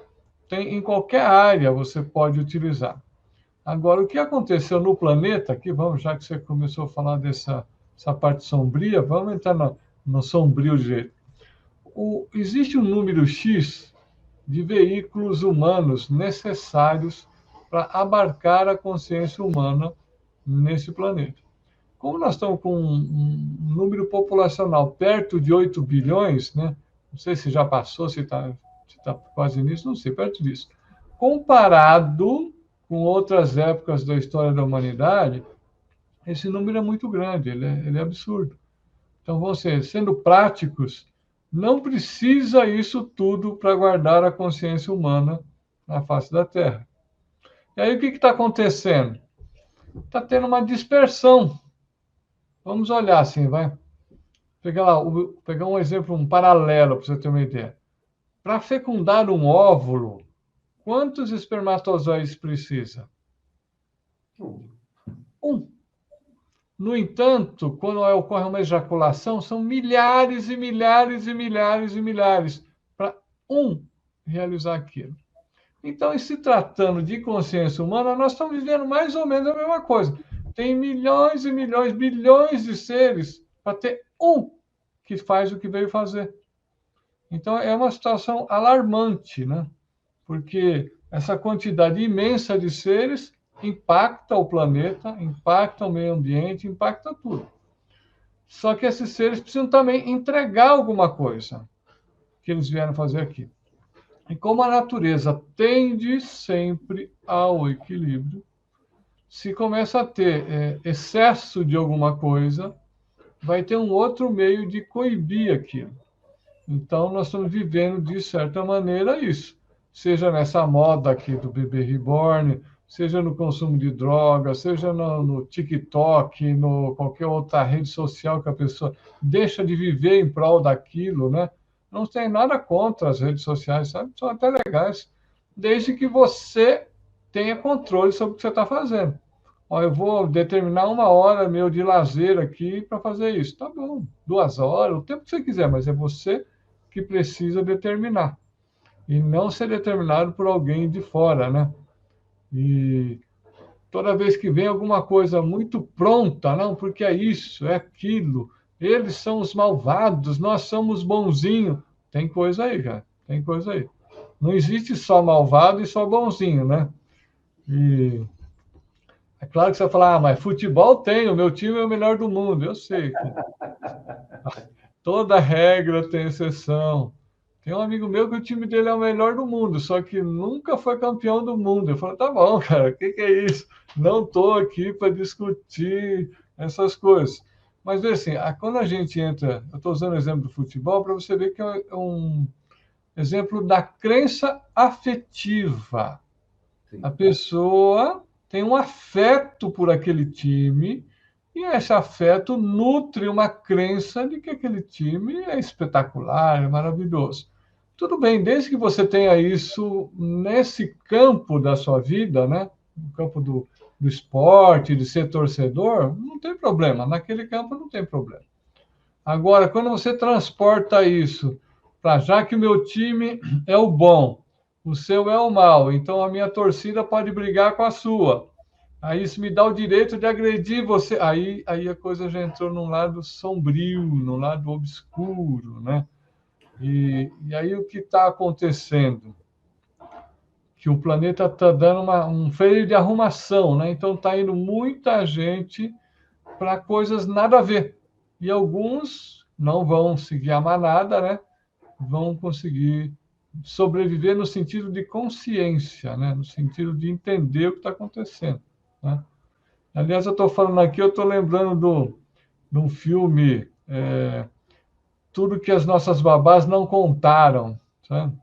tem em qualquer área você pode utilizar. Agora, o que aconteceu no planeta, aqui vamos, já que você começou a falar essa parte sombria, vamos entrar no sombrio de jeito. Existe um número X de veículos humanos necessários para abarcar a consciência humana nesse planeta. Como nós estamos com um número populacional perto de 8 bilhões, né? Não sei se já passou, se tá quase nisso, não sei, perto disso. Comparado com outras épocas da história da humanidade, esse número é muito grande, ele é absurdo. Então, você, sendo práticos, não precisa isso tudo para guardar a consciência humana na face da Terra. E aí, o que está acontecendo? Está tendo uma dispersão. Vamos olhar assim, vai. Pegar um exemplo, um paralelo, para você ter uma ideia. Para fecundar um óvulo, quantos espermatozoides precisa? Um. No entanto, quando ocorre uma ejaculação, são milhares e milhares e milhares e milhares para um realizar aquilo. Então, em se tratando de consciência humana, nós estamos vivendo mais ou menos a mesma coisa. Tem milhões e milhões, bilhões de seres para ter um que faz o que veio fazer. Então, é uma situação alarmante, né? Porque essa quantidade imensa de seres impacta o planeta, impacta o meio ambiente, impacta tudo. Só que esses seres precisam também entregar alguma coisa que eles vieram fazer aqui. E como a natureza tende sempre ao equilíbrio, se começa a ter excesso de alguma coisa, vai ter um outro meio de coibir aquilo. Então, nós estamos vivendo, de certa maneira, isso. Seja nessa moda aqui do bebê reborn, seja no consumo de drogas, seja no TikTok, no qualquer outra rede social que a pessoa deixa de viver em prol daquilo, né? Não tem nada contra as redes sociais, sabe? São até legais, desde que você tenha controle sobre o que você está fazendo. Ó, eu vou determinar uma hora meu de lazer aqui para fazer isso. Tá bom, 2 horas, o tempo que você quiser, mas é você que precisa determinar e não ser determinado por alguém de fora, né? E toda vez que vem alguma coisa muito pronta, não, porque é isso, é aquilo, eles são os malvados, nós somos bonzinhos. Tem coisa aí, cara, tem coisa aí. Não existe só malvado e só bonzinho, né? E é claro que você vai falar, mas futebol tem, o meu time é o melhor do mundo. Eu sei que toda regra tem exceção. Tem um amigo meu que o time dele é o melhor do mundo, só que nunca foi campeão do mundo. Eu falo, tá bom, cara, o que é isso? Não estou aqui para discutir essas coisas. Mas, vê assim, quando a gente entra... Eu estou usando o exemplo do futebol para você ver que é um exemplo da crença afetiva. Sim. A pessoa tem um afeto por aquele time e esse afeto nutre uma crença de que aquele time é espetacular, é maravilhoso. Tudo bem, desde que você tenha isso nesse campo da sua vida, né? No campo do esporte, de ser torcedor, não tem problema. Naquele campo não tem problema. Agora, quando você transporta isso para já que o meu time é o bom, o seu é o mal, então a minha torcida pode brigar com a sua. Aí isso me dá o direito de agredir você. Aí a coisa já entrou num lado sombrio, num lado obscuro, né? E aí o que está acontecendo? Que o planeta está dando um freio de arrumação, né? Então está indo muita gente para coisas nada a ver. E alguns não vão seguir a manada, né? Vão conseguir sobreviver no sentido de consciência, né? No sentido de entender o que está acontecendo, né? Aliás, eu estou falando aqui, eu estou lembrando de um filme, Tudo que as Nossas Babás Não Contaram, sabe?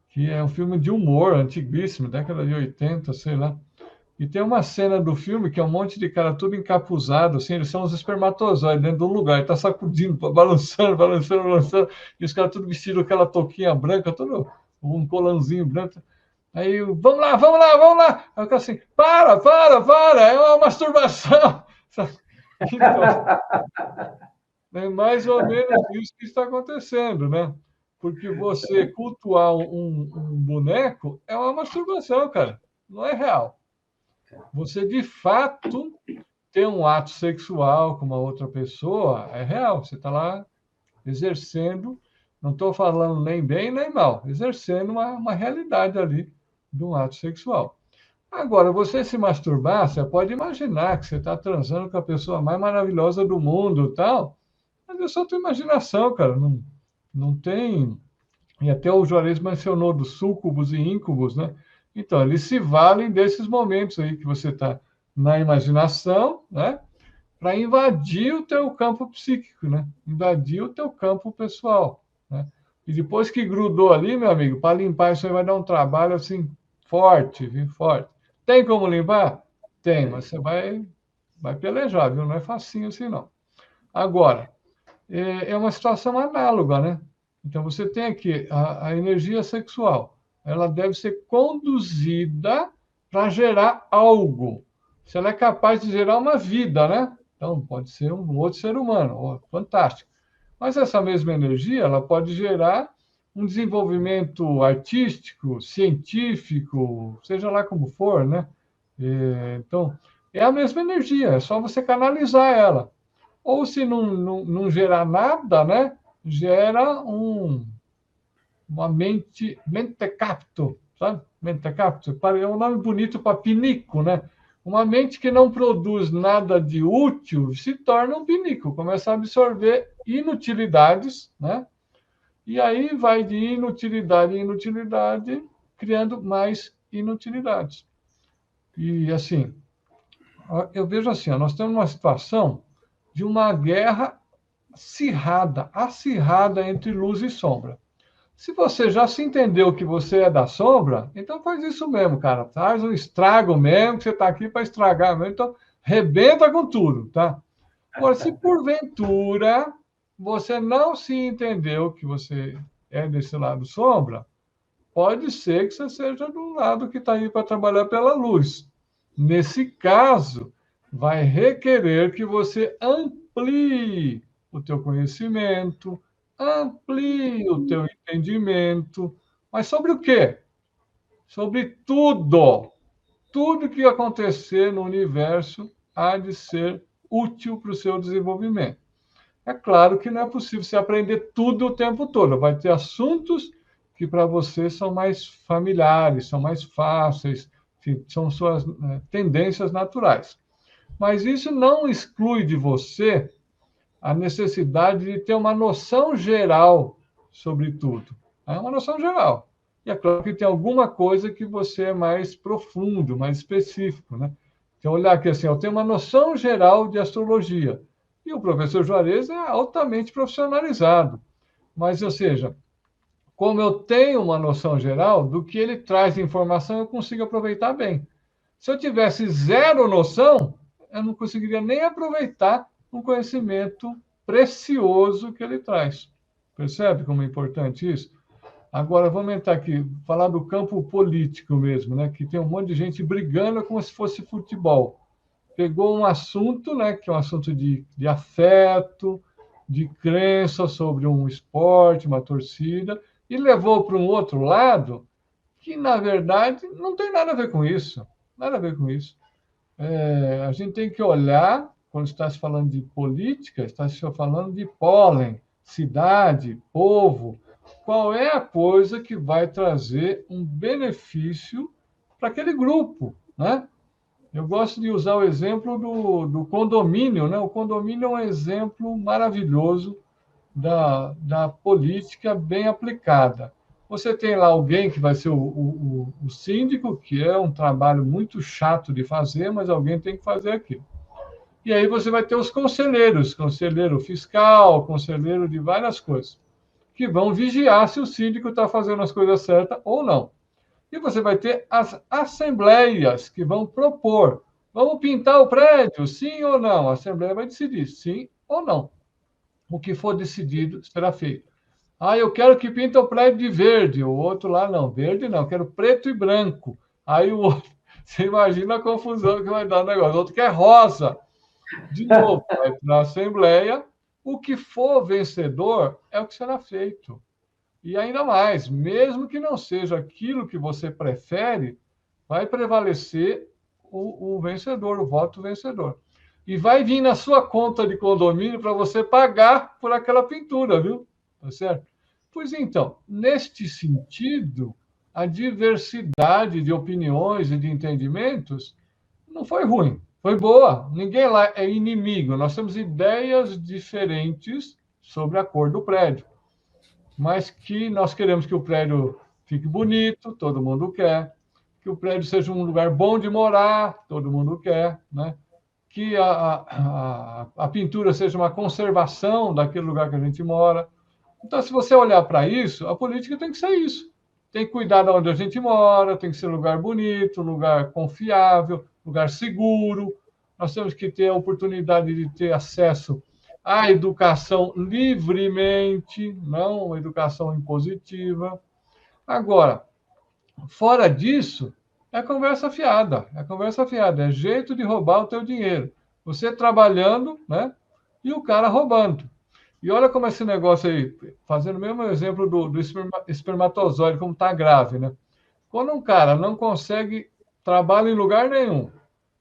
Que é um filme de humor, antiguíssimo, década de 80, sei lá. E tem uma cena do filme que é um monte de cara tudo encapuzado, assim, eles são os espermatozoides dentro de um lugar, e tá sacudindo, balançando, balançando, balançando, e os caras tudo vestidos com aquela touquinha branca, todo um colanzinho branco. Aí, vamos lá, vamos lá, vamos lá. Aí o cara assim, para, é uma masturbação. Então, é mais ou menos isso que está acontecendo, né? Porque você cultuar um boneco é uma masturbação, cara. Não é real. Você, de fato, ter um ato sexual com uma outra pessoa é real. Você está lá exercendo, não estou falando nem bem nem mal, exercendo uma realidade ali de um ato sexual. Agora, você se masturbar, você pode imaginar que você está transando com a pessoa mais maravilhosa do mundo e tal, mas é só tua imaginação, cara. Não, não tem. E até o Juarez mencionou dos súcubos e íncubos, né? Então, eles se valem desses momentos aí que você está na imaginação, né? Para invadir o teu campo psíquico, né? Invadir o teu campo pessoal, né? E depois que grudou ali, meu amigo, para limpar isso aí vai dar um trabalho assim forte, viu? Forte. Tem como limpar? Tem, mas você vai pelejar, viu? Não é facinho assim, não. Agora, é uma situação análoga, né? Então, você tem aqui a energia sexual. Ela deve ser conduzida para gerar algo. Se ela é capaz de gerar uma vida, né? Então, pode ser um outro ser humano. Oh, fantástico. Mas essa mesma energia, ela pode gerar um desenvolvimento artístico, científico, seja lá como for, né? Então, é a mesma energia, é só você canalizar ela. Ou se não gerar nada, né? Gera uma mentecapto, sabe? Mentecapto, é um nome bonito para pinico, né? Uma mente que não produz nada de útil se torna um pinico, começa a absorver inutilidades, né? E aí vai de inutilidade em inutilidade, criando mais inutilidades. E assim, eu vejo assim, nós temos uma situação de uma guerra acirrada entre luz e sombra. Se você já se entendeu que você é da sombra, então faz isso mesmo, cara. Faz um estrago mesmo, que você está aqui para estragar mesmo. Então, rebenta com tudo, tá? Agora, se porventura você não se entendeu que você é desse lado sombra, pode ser que você seja do lado que está aí para trabalhar pela luz. Nesse caso, vai requerer que você amplie o teu conhecimento, amplie o teu entendimento. Mas sobre o quê? Sobre tudo. Tudo que acontecer no universo há de ser útil para o seu desenvolvimento. É claro que não é possível você aprender tudo o tempo todo. Vai ter assuntos que para você são mais familiares, são mais fáceis, que são suas tendências naturais. Mas isso não exclui de você a necessidade de ter uma noção geral sobre tudo. É uma noção geral. E é claro que tem alguma coisa que você é mais profundo, mais específico, né? Então, olhar aqui assim, eu tenho uma noção geral de astrologia. E o professor Juarez é altamente profissionalizado. Mas, ou seja, como eu tenho uma noção geral do que ele traz de informação, eu consigo aproveitar bem. Se eu tivesse zero noção, eu não conseguiria nem aproveitar um conhecimento precioso que ele traz. Percebe como é importante isso? Agora, vamos entrar aqui, falar do campo político mesmo, né? Que tem um monte de gente brigando como se fosse futebol. Pegou um assunto, né? Que é um assunto de afeto, de crença sobre um esporte, uma torcida, e levou para um outro lado que, na verdade, não tem nada a ver com isso. Nada a ver com isso. A gente tem que olhar, quando está se falando de política, está se falando de pólen, cidade, povo. Qual é a coisa que vai trazer um benefício para aquele grupo, né? Eu gosto de usar o exemplo do condomínio, né? O condomínio é um exemplo maravilhoso da política bem aplicada. Você tem lá alguém que vai ser o síndico, que é um trabalho muito chato de fazer, mas alguém tem que fazer aquilo. E aí você vai ter os conselheiros, conselheiro fiscal, conselheiro de várias coisas, que vão vigiar se o síndico está fazendo as coisas certas ou não. E você vai ter as assembleias que vão propor: vamos pintar o prédio, sim ou não? A Assembleia vai decidir sim ou não. O que for decidido será feito. Ah, eu quero que pinta o prédio de verde. O outro lá, não, verde não, quero preto e branco. Aí o outro, você imagina a confusão que vai dar o negócio. O outro quer rosa. De novo, vai para a Assembleia. O que for vencedor é o que será feito. E ainda mais, mesmo que não seja aquilo que você prefere, vai prevalecer o vencedor, o voto vencedor. E vai vir na sua conta de condomínio para você pagar por aquela pintura, viu? Tá certo? Pois então, neste sentido, a diversidade de opiniões e de entendimentos não foi ruim, foi boa. Ninguém lá é inimigo. Nós temos ideias diferentes sobre a cor do prédio, mas que nós queremos que o prédio fique bonito, todo mundo quer, que o prédio seja um lugar bom de morar, todo mundo quer, né? Que a pintura seja uma conservação daquele lugar que a gente mora. Então, se você olhar para isso, a política tem que ser isso. Tem que cuidar de onde a gente mora, tem que ser um lugar bonito, um lugar confiável, lugar seguro. Nós temos que ter a oportunidade de ter acesso à educação livremente, não uma educação impositiva. Agora, fora disso, é conversa fiada. É conversa fiada, é jeito de roubar o teu dinheiro. Você trabalhando, né? E o cara roubando. E olha como esse negócio aí, fazendo o mesmo exemplo do espermatozoide, como está grave, né? Quando um cara não consegue trabalho em lugar nenhum,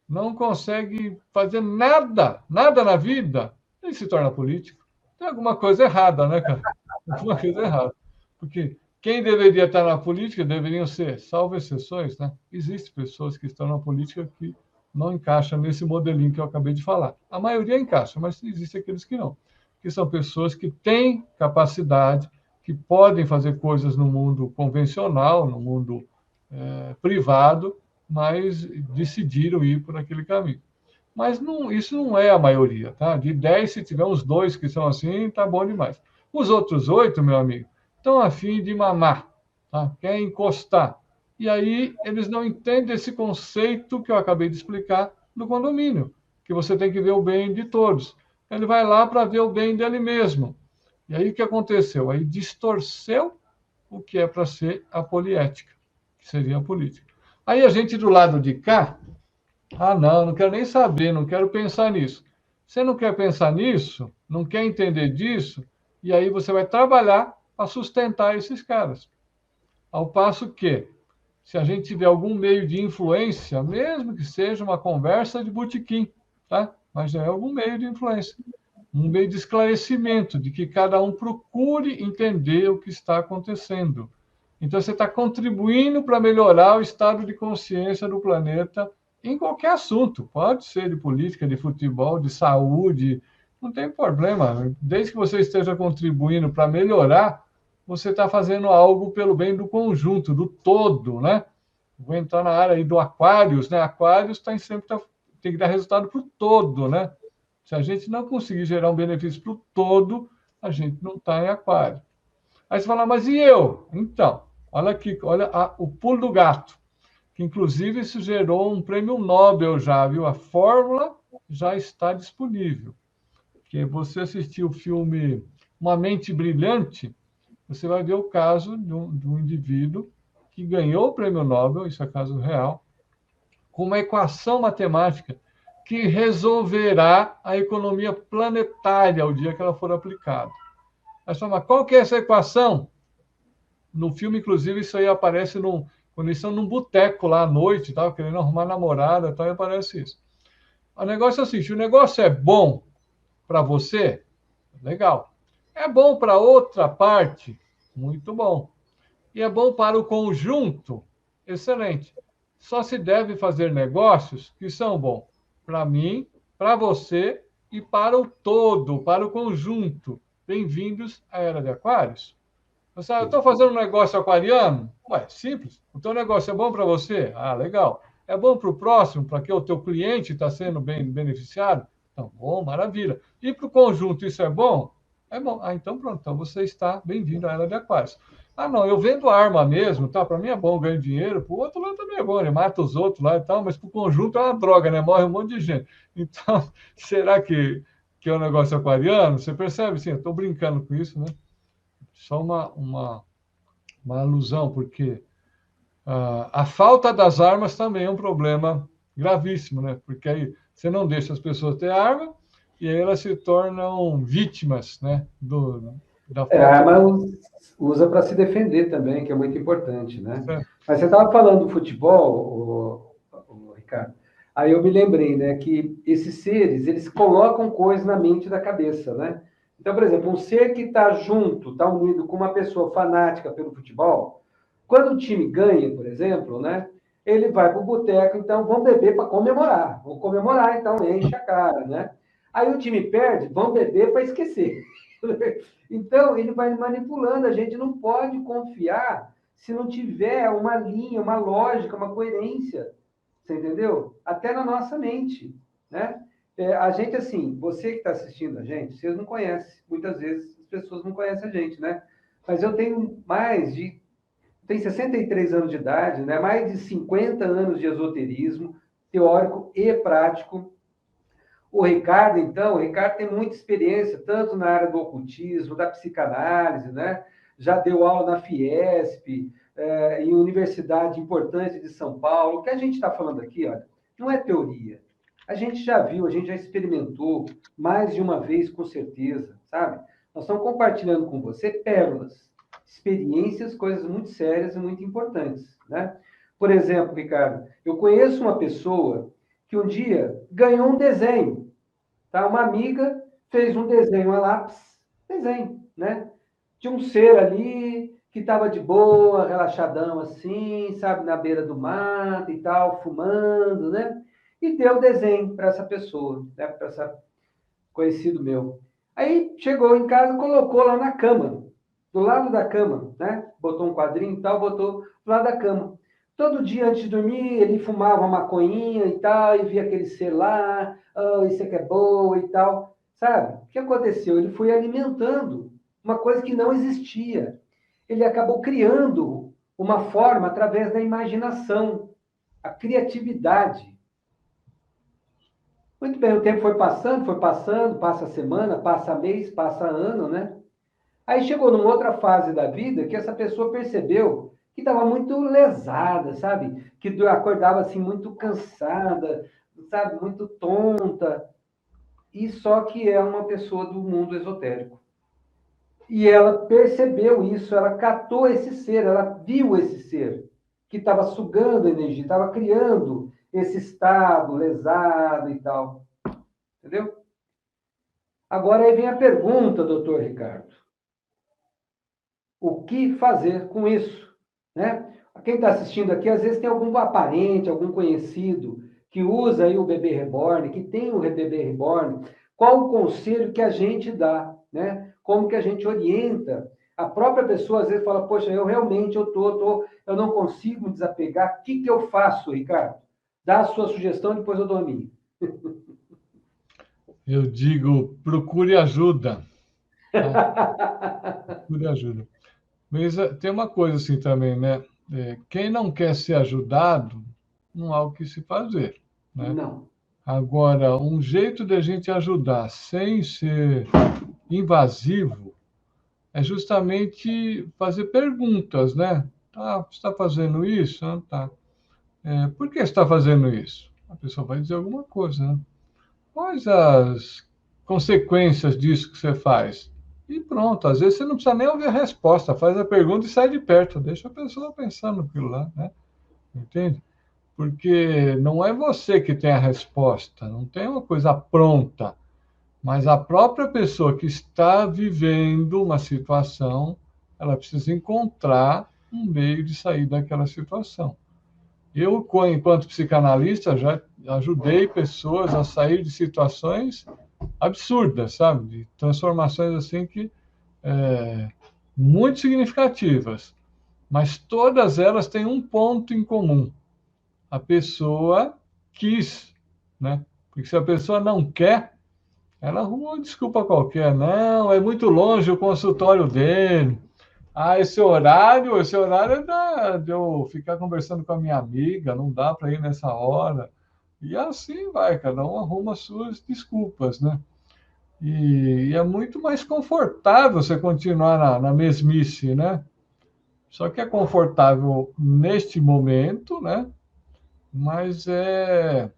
não consegue fazer nada, nada na vida, ele se torna político. Tem alguma coisa errada, né, cara? Alguma coisa errada. Porque quem deveria estar na política deveriam ser, salvo exceções, né? Existem pessoas que estão na política que não encaixam nesse modelinho que eu acabei de falar. A maioria encaixa, mas existem aqueles que não. Que são pessoas que têm capacidade, que podem fazer coisas no mundo convencional, no mundo privado, mas decidiram ir por aquele caminho. Mas não, isso não é a maioria, tá? De 10, se tiver uns 2 que são assim, tá bom demais. Os outros 8, meu amigo, estão afim de mamar, tá? Querem encostar. E aí eles não entendem esse conceito que eu acabei de explicar do condomínio, que você tem que ver o bem de todos. Ele vai lá para ver o bem dele mesmo. E aí o que aconteceu? Aí distorceu o que é para ser a poliética, que seria a política. Aí a gente do lado de cá, ah, não, não quero nem saber, não quero pensar nisso. Você não quer pensar nisso, não quer entender disso, e aí você vai trabalhar para sustentar esses caras. Ao passo que, se a gente tiver algum meio de influência, mesmo que seja uma conversa de botequim, tá? Mas já é algum meio de influência, um meio de esclarecimento, de que cada um procure entender o que está acontecendo. Então, você está contribuindo para melhorar o estado de consciência do planeta em qualquer assunto. Pode ser de política, de futebol, de saúde, não tem problema. Desde que você esteja contribuindo para melhorar, você está fazendo algo pelo bem do conjunto, do todo, né? Vou entrar na área aí do Aquários, né? Aquários tem que dar resultado para o todo, né? Se a gente não conseguir gerar um benefício para o todo, a gente não está em Aquário. Aí você fala, mas e eu? Então, olha aqui, olha o pulo do gato, que inclusive isso gerou um prêmio Nobel já, viu? A fórmula já está disponível. Que você assistiu o filme Uma Mente Brilhante, você vai ver o caso de um indivíduo que ganhou o prêmio Nobel, isso é caso real, com uma equação matemática que resolverá a economia planetária o dia que ela for aplicada. Mas fala, qual que é essa equação? No filme, inclusive, isso aí aparece quando eles estão num boteco lá à noite, tal, querendo arrumar namorada, tal, e aparece isso. O negócio é assim, se o negócio é bom para você, legal. É bom para outra parte, muito bom. E é bom para o conjunto, excelente. Só se deve fazer negócios que são bons para mim, para você e para o todo, para o conjunto. bem-vindos à Era de Aquários. Você, eu estou fazendo um negócio aquariano? Ué, simples. O teu negócio é bom para você? Ah, legal. É bom para o próximo, para que o teu cliente está sendo bem beneficiado? Então, bom, maravilha. E para o conjunto isso é bom? É bom. Ah, então pronto. Então você está bem-vindo à Era de Aquários. Ah, não, eu vendo arma mesmo, tá? Para mim é bom, ganho dinheiro. Para o outro lá também é bom, ele mata os outros lá e tal, mas para o conjunto é uma droga, né? Morre um monte de gente. Então, será que é um negócio aquariano? Você percebe? Sim, eu estou brincando com isso, né? Só uma alusão, porque a falta das armas também é um problema gravíssimo, né? Porque aí você não deixa as pessoas ter arma e aí elas se tornam vítimas, né? Da
A
falta.
arma usa para se defender também, que é muito importante, né?
Certo?
Mas você estava falando do futebol, Ricardo. Aí eu me lembrei, né, que esses seres, eles colocam coisas na mente da cabeça, né? Então, por exemplo, um ser que está junto, está unido com uma pessoa fanática pelo futebol, quando o time ganha, por exemplo, né, ele vai para o boteco, então vão beber para comemorar. Vão comemorar, então enche a cara, né? Aí o time perde, vão beber para esquecer. Então, ele vai manipulando, a gente não pode confiar se não tiver uma linha, uma lógica, uma coerência, você entendeu? Até na nossa mente, né? A gente, assim, você que está assistindo a gente, vocês não conhecem, muitas vezes as pessoas não conhecem a gente, né? Mas eu tenho tenho 63 anos de idade, né? Mais de 50 anos de esoterismo, teórico e prático. O Ricardo, então, o Ricardo tem muita experiência, tanto na área do ocultismo, da psicanálise, né? Já deu aula na Fiesp, em universidade importante de São Paulo. O que a gente está falando aqui, olha, não é teoria. A gente já viu, a gente já experimentou mais de uma vez, com certeza, sabe? Nós estamos compartilhando com você pérolas, experiências, coisas muito sérias e muito importantes, né? Por exemplo, Ricardo, eu conheço uma pessoa que um dia ganhou um desenho. Tá? Uma amiga fez um desenho a lápis, desenho, né? De um ser ali que estava de boa, relaxadão assim, sabe, na beira do mato e tal, fumando, né? E deu o desenho para essa pessoa, né? Para essa conhecido meu. Aí chegou em casa, colocou lá na cama, do lado da cama, né? Botou um quadrinho e tal, botou do lado da cama. Todo dia antes de dormir, ele fumava uma maconhinha e tal, e via aquele ser lá, oh, isso aqui é boa e tal. Sabe? O que aconteceu? Ele foi alimentando uma coisa que não existia. Ele acabou criando uma forma através da imaginação, a criatividade. Muito bem, o tempo foi passando, passa semana, passa mês, passa ano, né? Aí chegou numa outra fase da vida que essa pessoa percebeu que estava muito lesada, sabe? Que acordava assim muito cansada, sabe? Muito tonta. E só que é uma pessoa do mundo esotérico. E ela percebeu isso, ela catou esse ser, ela viu esse ser que estava sugando energia, estava criando esse estado lesado e tal. Entendeu? Agora aí vem a pergunta, doutor Ricardo. O que fazer com isso? Né? Quem está assistindo aqui, às vezes tem algum parente, algum conhecido que usa aí o bebê reborn, que tem o bebê reborn. Qual o conselho que a gente dá? Né? Como que a gente orienta? A própria pessoa às vezes fala, poxa, eu realmente eu não consigo me desapegar. O que eu faço, Ricardo? Dá a sua sugestão, depois eu dou a minha.
Eu digo, procure ajuda. Tá? Procure ajuda. Mas tem uma coisa assim também, né? Quem não quer ser ajudado, não há o que se fazer, né?
Não.
Agora, um jeito de a gente ajudar sem ser invasivo é justamente fazer perguntas, né? Tá, você está fazendo isso? Ah, tá. Por que você está fazendo isso? A pessoa vai dizer alguma coisa, né? Quais as consequências disso que você faz? E pronto, às vezes você não precisa nem ouvir a resposta, faz a pergunta e sai de perto, deixa a pessoa pensando naquilo lá, né? Entende? Porque não é você que tem a resposta, não tem uma coisa pronta, mas a própria pessoa que está vivendo uma situação, ela precisa encontrar um meio de sair daquela situação. Eu, enquanto psicanalista, já ajudei pessoas a sair de situações absurdas, sabe? De transformações assim que muito significativas. Mas todas elas têm um ponto em comum. A pessoa quis, né? Porque se a pessoa não quer, ela arruma uma desculpa qualquer. Não, é muito longe o consultório dele. Ah, esse horário é de eu ficar conversando com a minha amiga, não dá para ir nessa hora. E assim vai, cada um arruma suas desculpas, né? E é muito mais confortável você continuar na mesmice, né? Só que é confortável neste momento, né? Mas é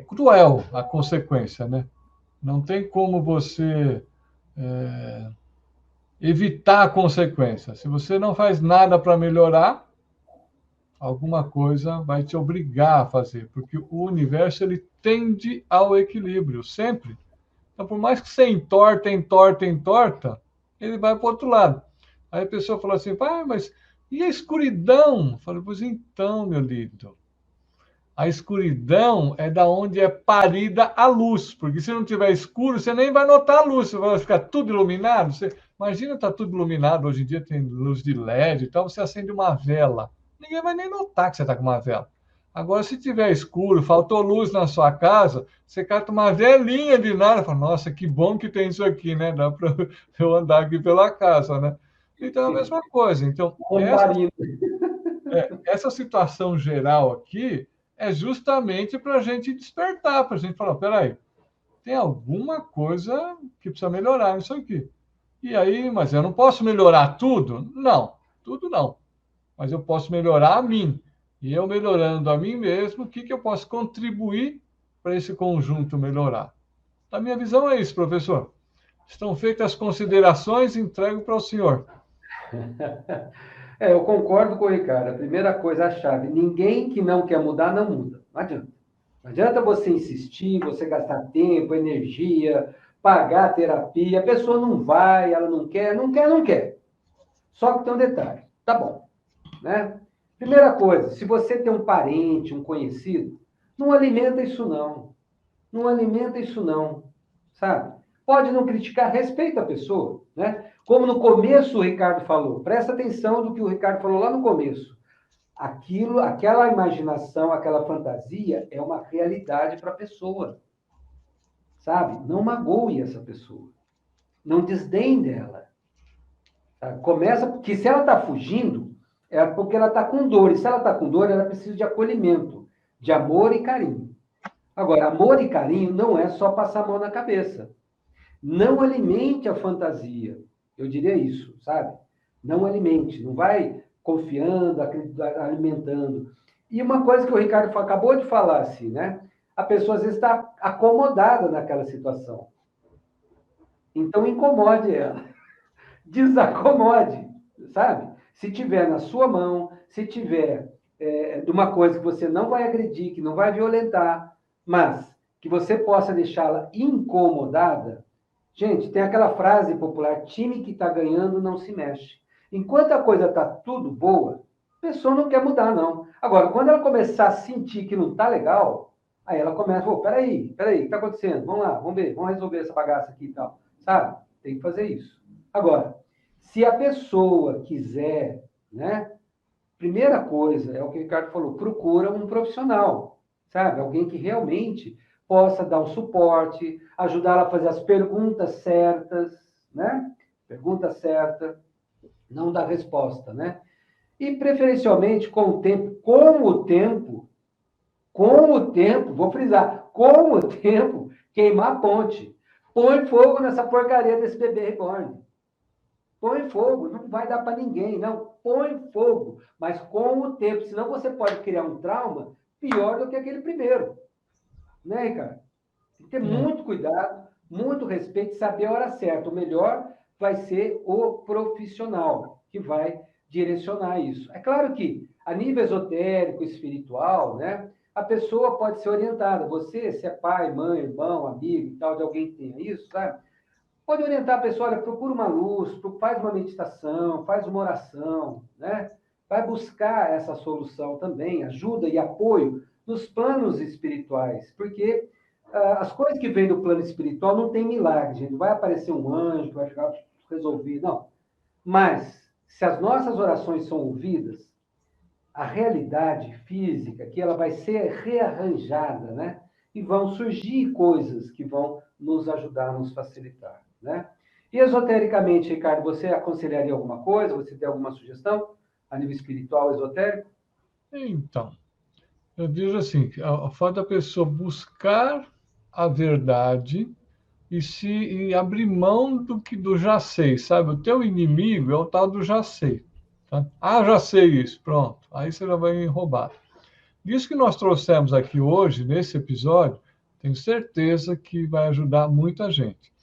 cruel a consequência, né? Não tem como você evitar a consequência. Se você não faz nada para melhorar, alguma coisa vai te obrigar a fazer, porque o universo ele tende ao equilíbrio, sempre. Então, por mais que você entorta, ele vai para o outro lado. Aí a pessoa fala assim, mas e a escuridão? Eu falo, pois então, meu lindo, a escuridão é da onde é parida a luz, porque se não tiver escuro, você nem vai notar a luz, você vai ficar tudo iluminado. Imagina, tá tudo iluminado, hoje em dia tem luz de LED e tal, você acende uma vela. Ninguém vai nem notar que você está com uma vela. Agora, se tiver escuro, faltou luz na sua casa, você cata uma velinha de nada, fala, nossa, que bom que tem isso aqui, né? Dá para eu andar aqui pela casa, né? Então, é a mesma coisa. Então,
Lamparina.
essa situação geral aqui é justamente para a gente despertar, para a gente falar, peraí, tem alguma coisa que precisa melhorar nisso aqui. E aí, mas eu não posso melhorar tudo? Não, tudo não. Mas eu posso melhorar a mim. E eu melhorando a mim mesmo, o que, que eu posso contribuir para esse conjunto melhorar? A minha visão é isso, professor. Estão feitas as considerações, entrego para o senhor.
Eu concordo com o Ricardo. A primeira coisa, a chave: ninguém que não quer mudar, não muda. Não adianta. Não adianta você insistir, você gastar tempo, energia, pagar a terapia. A pessoa não vai, ela não quer, não quer, não quer. Só que tem um detalhe. Tá bom, né? Primeira coisa, se você tem um parente, um conhecido, não alimenta isso não. Não alimenta isso não, sabe? Pode não criticar, respeita a pessoa, né? Como no começo o Ricardo falou, presta atenção do que o Ricardo falou lá no começo. Aquilo, aquela imaginação, aquela fantasia é uma realidade para a pessoa, sabe? Não magoe essa pessoa, não desdém dela. Tá? Começa porque se ela está fugindo, é porque ela está com dor. E se ela está com dor, ela precisa de acolhimento, de amor e carinho. Agora, amor e carinho não é só passar a mão na cabeça. Não alimente a fantasia. Eu diria isso, sabe? Não alimente, não vai confiando, alimentando. E uma coisa que o Ricardo acabou de falar, assim, né? A pessoa às vezes está acomodada naquela situação. Então incomode ela, desacomode, sabe? Se tiver na sua mão, se tiver de uma coisa que você não vai agredir, que não vai violentar, mas que você possa deixá-la incomodada. Gente, tem aquela frase popular: time que está ganhando não se mexe. Enquanto a coisa está tudo boa, a pessoa não quer mudar, não. Agora, quando ela começar a sentir que não está legal, aí ela começa, peraí, o que está acontecendo? Vamos lá, vamos ver, vamos resolver essa bagaça aqui e tal. Sabe? Tem que fazer isso. Agora, se a pessoa quiser, né? Primeira coisa, é o que o Ricardo falou, procura um profissional, sabe? Alguém que realmente possa dar um suporte, ajudar ela a fazer as perguntas certas, né? Pergunta certa, não dar resposta, né? E preferencialmente com o tempo, vou frisar, com o tempo, queimar a ponte. Põe fogo nessa porcaria desse bebê reborn. Põe fogo, não vai dar para ninguém, não. Põe fogo, mas com o tempo, senão você pode criar um trauma pior do que aquele primeiro. Né, Ricardo? Tem que ter muito cuidado, muito respeito, saber a hora certa. O melhor vai ser o profissional que vai direcionar isso. É claro que, a nível esotérico, espiritual, né, a pessoa pode ser orientada. Você, se é pai, mãe, irmão, amigo e tal, de alguém que tenha isso, sabe? Pode orientar a pessoa, olha, procura uma luz, faz uma meditação, faz uma oração, né? Vai buscar essa solução também, ajuda e apoio nos planos espirituais, porque as coisas que vêm do plano espiritual não tem milagre, gente. Não vai aparecer um anjo que vai ficar resolvido, não. Mas, se as nossas orações são ouvidas, a realidade física, que ela vai ser rearranjada, né? E vão surgir coisas que vão nos ajudar, nos facilitar, né? E esotericamente, Ricardo, você aconselharia alguma coisa? Você tem alguma sugestão a nível espiritual, esotérico?
Então, eu vejo assim, a fato da pessoa buscar a verdade e abrir mão do já sei, sabe? O teu inimigo é o tal do já sei. Tá? Ah, já sei isso, pronto. Aí você já vai roubar. Isso que nós trouxemos aqui hoje, nesse episódio, tenho certeza que vai ajudar muita gente.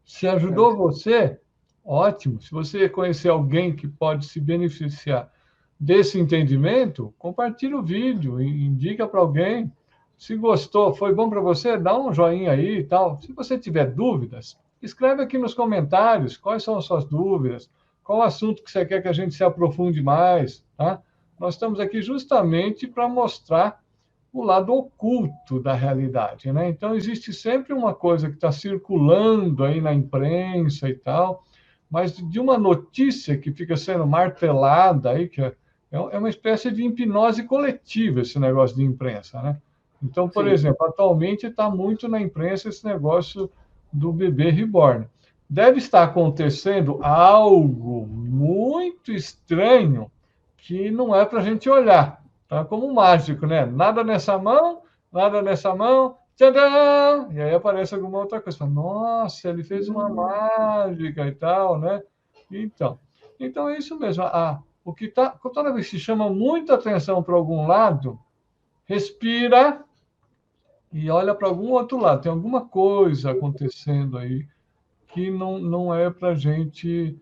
Se ajudou você, ótimo. Se você conhecer alguém que pode se beneficiar desse entendimento, compartilhe o vídeo, indica para alguém. Se gostou, foi bom para você, dá um joinha aí e tal. Se você tiver dúvidas, escreve aqui nos comentários quais são as suas dúvidas, qual o assunto que você quer que a gente se aprofunde mais, tá? Nós estamos aqui justamente para mostrar o lado oculto da realidade, né? Então, existe sempre uma coisa que está circulando aí na imprensa e tal, mas de uma notícia que fica sendo martelada aí, que é uma espécie de hipnose coletiva esse negócio de imprensa, né? Então, por
Sim.
exemplo, atualmente está muito na imprensa esse negócio do bebê reborn. Deve estar acontecendo algo muito estranho que não é para a gente olhar. Tá como um mágico, né? Nada nessa mão, tchadã! E aí aparece alguma outra coisa. Fala, nossa, ele fez uma mágica e tal, né? Então, então é isso mesmo. O que tá, toda vez que chama muita atenção para algum lado, respira e olha para algum outro lado. Tem alguma coisa acontecendo aí que não é para a gente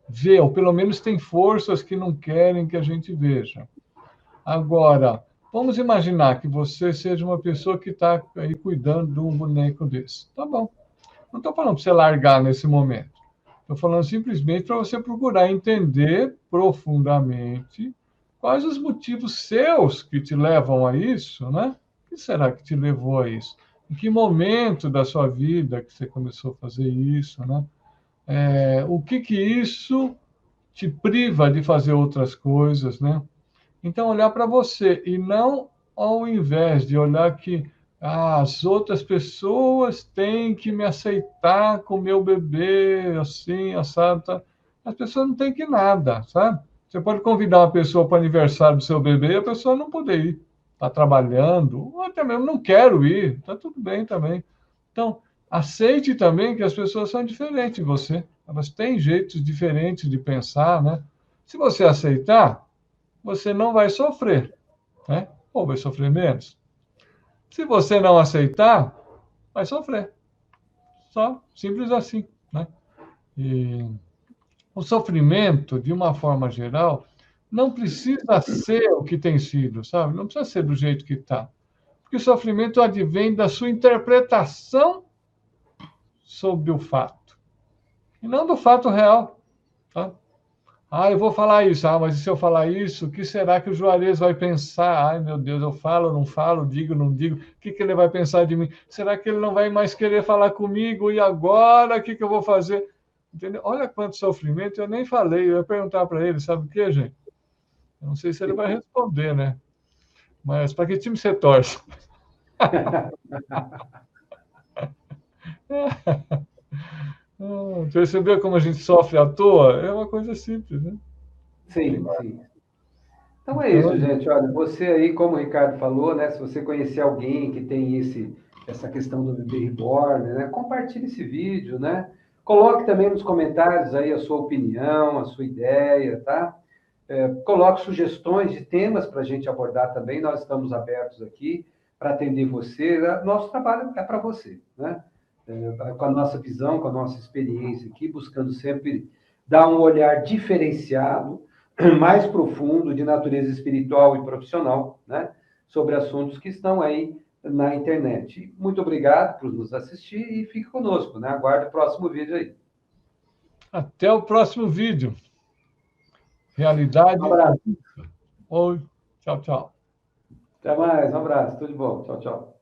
ver, ou pelo menos tem forças que não querem que a gente veja. Agora, vamos imaginar que você seja uma pessoa que está aí cuidando de um boneco desse. Tá bom. Não estou falando para você largar nesse momento. Estou falando simplesmente para você procurar entender profundamente quais os motivos seus que te levam a isso, né? O que será que te levou a isso? Em que momento da sua vida que você começou a fazer isso, né? O que isso te priva de fazer outras coisas, né? Então, olhar para você e não ao invés de olhar que as outras pessoas têm que me aceitar com meu bebê, assim, assado, tá? As pessoas não têm que nada, sabe? Você pode convidar uma pessoa para o aniversário do seu bebê e a pessoa não poder ir, está trabalhando, ou até mesmo não quero ir, está tudo bem também. Então, aceite também que as pessoas são diferentes de você, elas têm jeitos diferentes de pensar, né? Se você aceitar, você não vai sofrer, né? Ou vai sofrer menos. Se você não aceitar, vai sofrer. Só simples assim, né? E o sofrimento, de uma forma geral, não precisa ser o que tem sido, sabe? Não precisa ser do jeito que está. Porque o sofrimento advém da sua interpretação sobre o fato, e não do fato real, tá? Ah, eu vou falar isso. Ah, mas e se eu falar isso, o que será que o Juarez vai pensar? Ai, meu Deus, eu falo, não falo, digo, não digo. O que ele vai pensar de mim? Será que ele não vai mais querer falar comigo? E agora, o que eu vou fazer? Entendeu? Olha quanto sofrimento. Eu nem falei. Eu ia perguntar para ele, sabe o quê, gente? Eu não sei se ele vai responder, né? Mas para que time você torce? Você percebeu como a gente sofre à toa? É uma coisa simples, né?
Sim, sim. Então é
Então,
isso, gente. Olha, você aí, como o Ricardo falou, né? Se você conhecer alguém que tem essa questão do bebê reborn, né? Compartilhe esse vídeo, né? Coloque também nos comentários aí a sua opinião, a sua ideia, tá? Coloque sugestões de temas para a gente abordar também. Nós estamos abertos aqui para atender você. Nosso trabalho é para você, né? Com a nossa visão, com a nossa experiência aqui, buscando sempre dar um olhar diferenciado, mais profundo, de natureza espiritual e profissional, né? Sobre assuntos que estão aí na internet. Muito obrigado por nos assistir e fique conosco, né? Aguarde o próximo vídeo aí.
até o próximo vídeo. Realidade
Um abraço.
ou tchau, tchau.
Até mais. Um abraço. Tudo de bom. Tchau, tchau.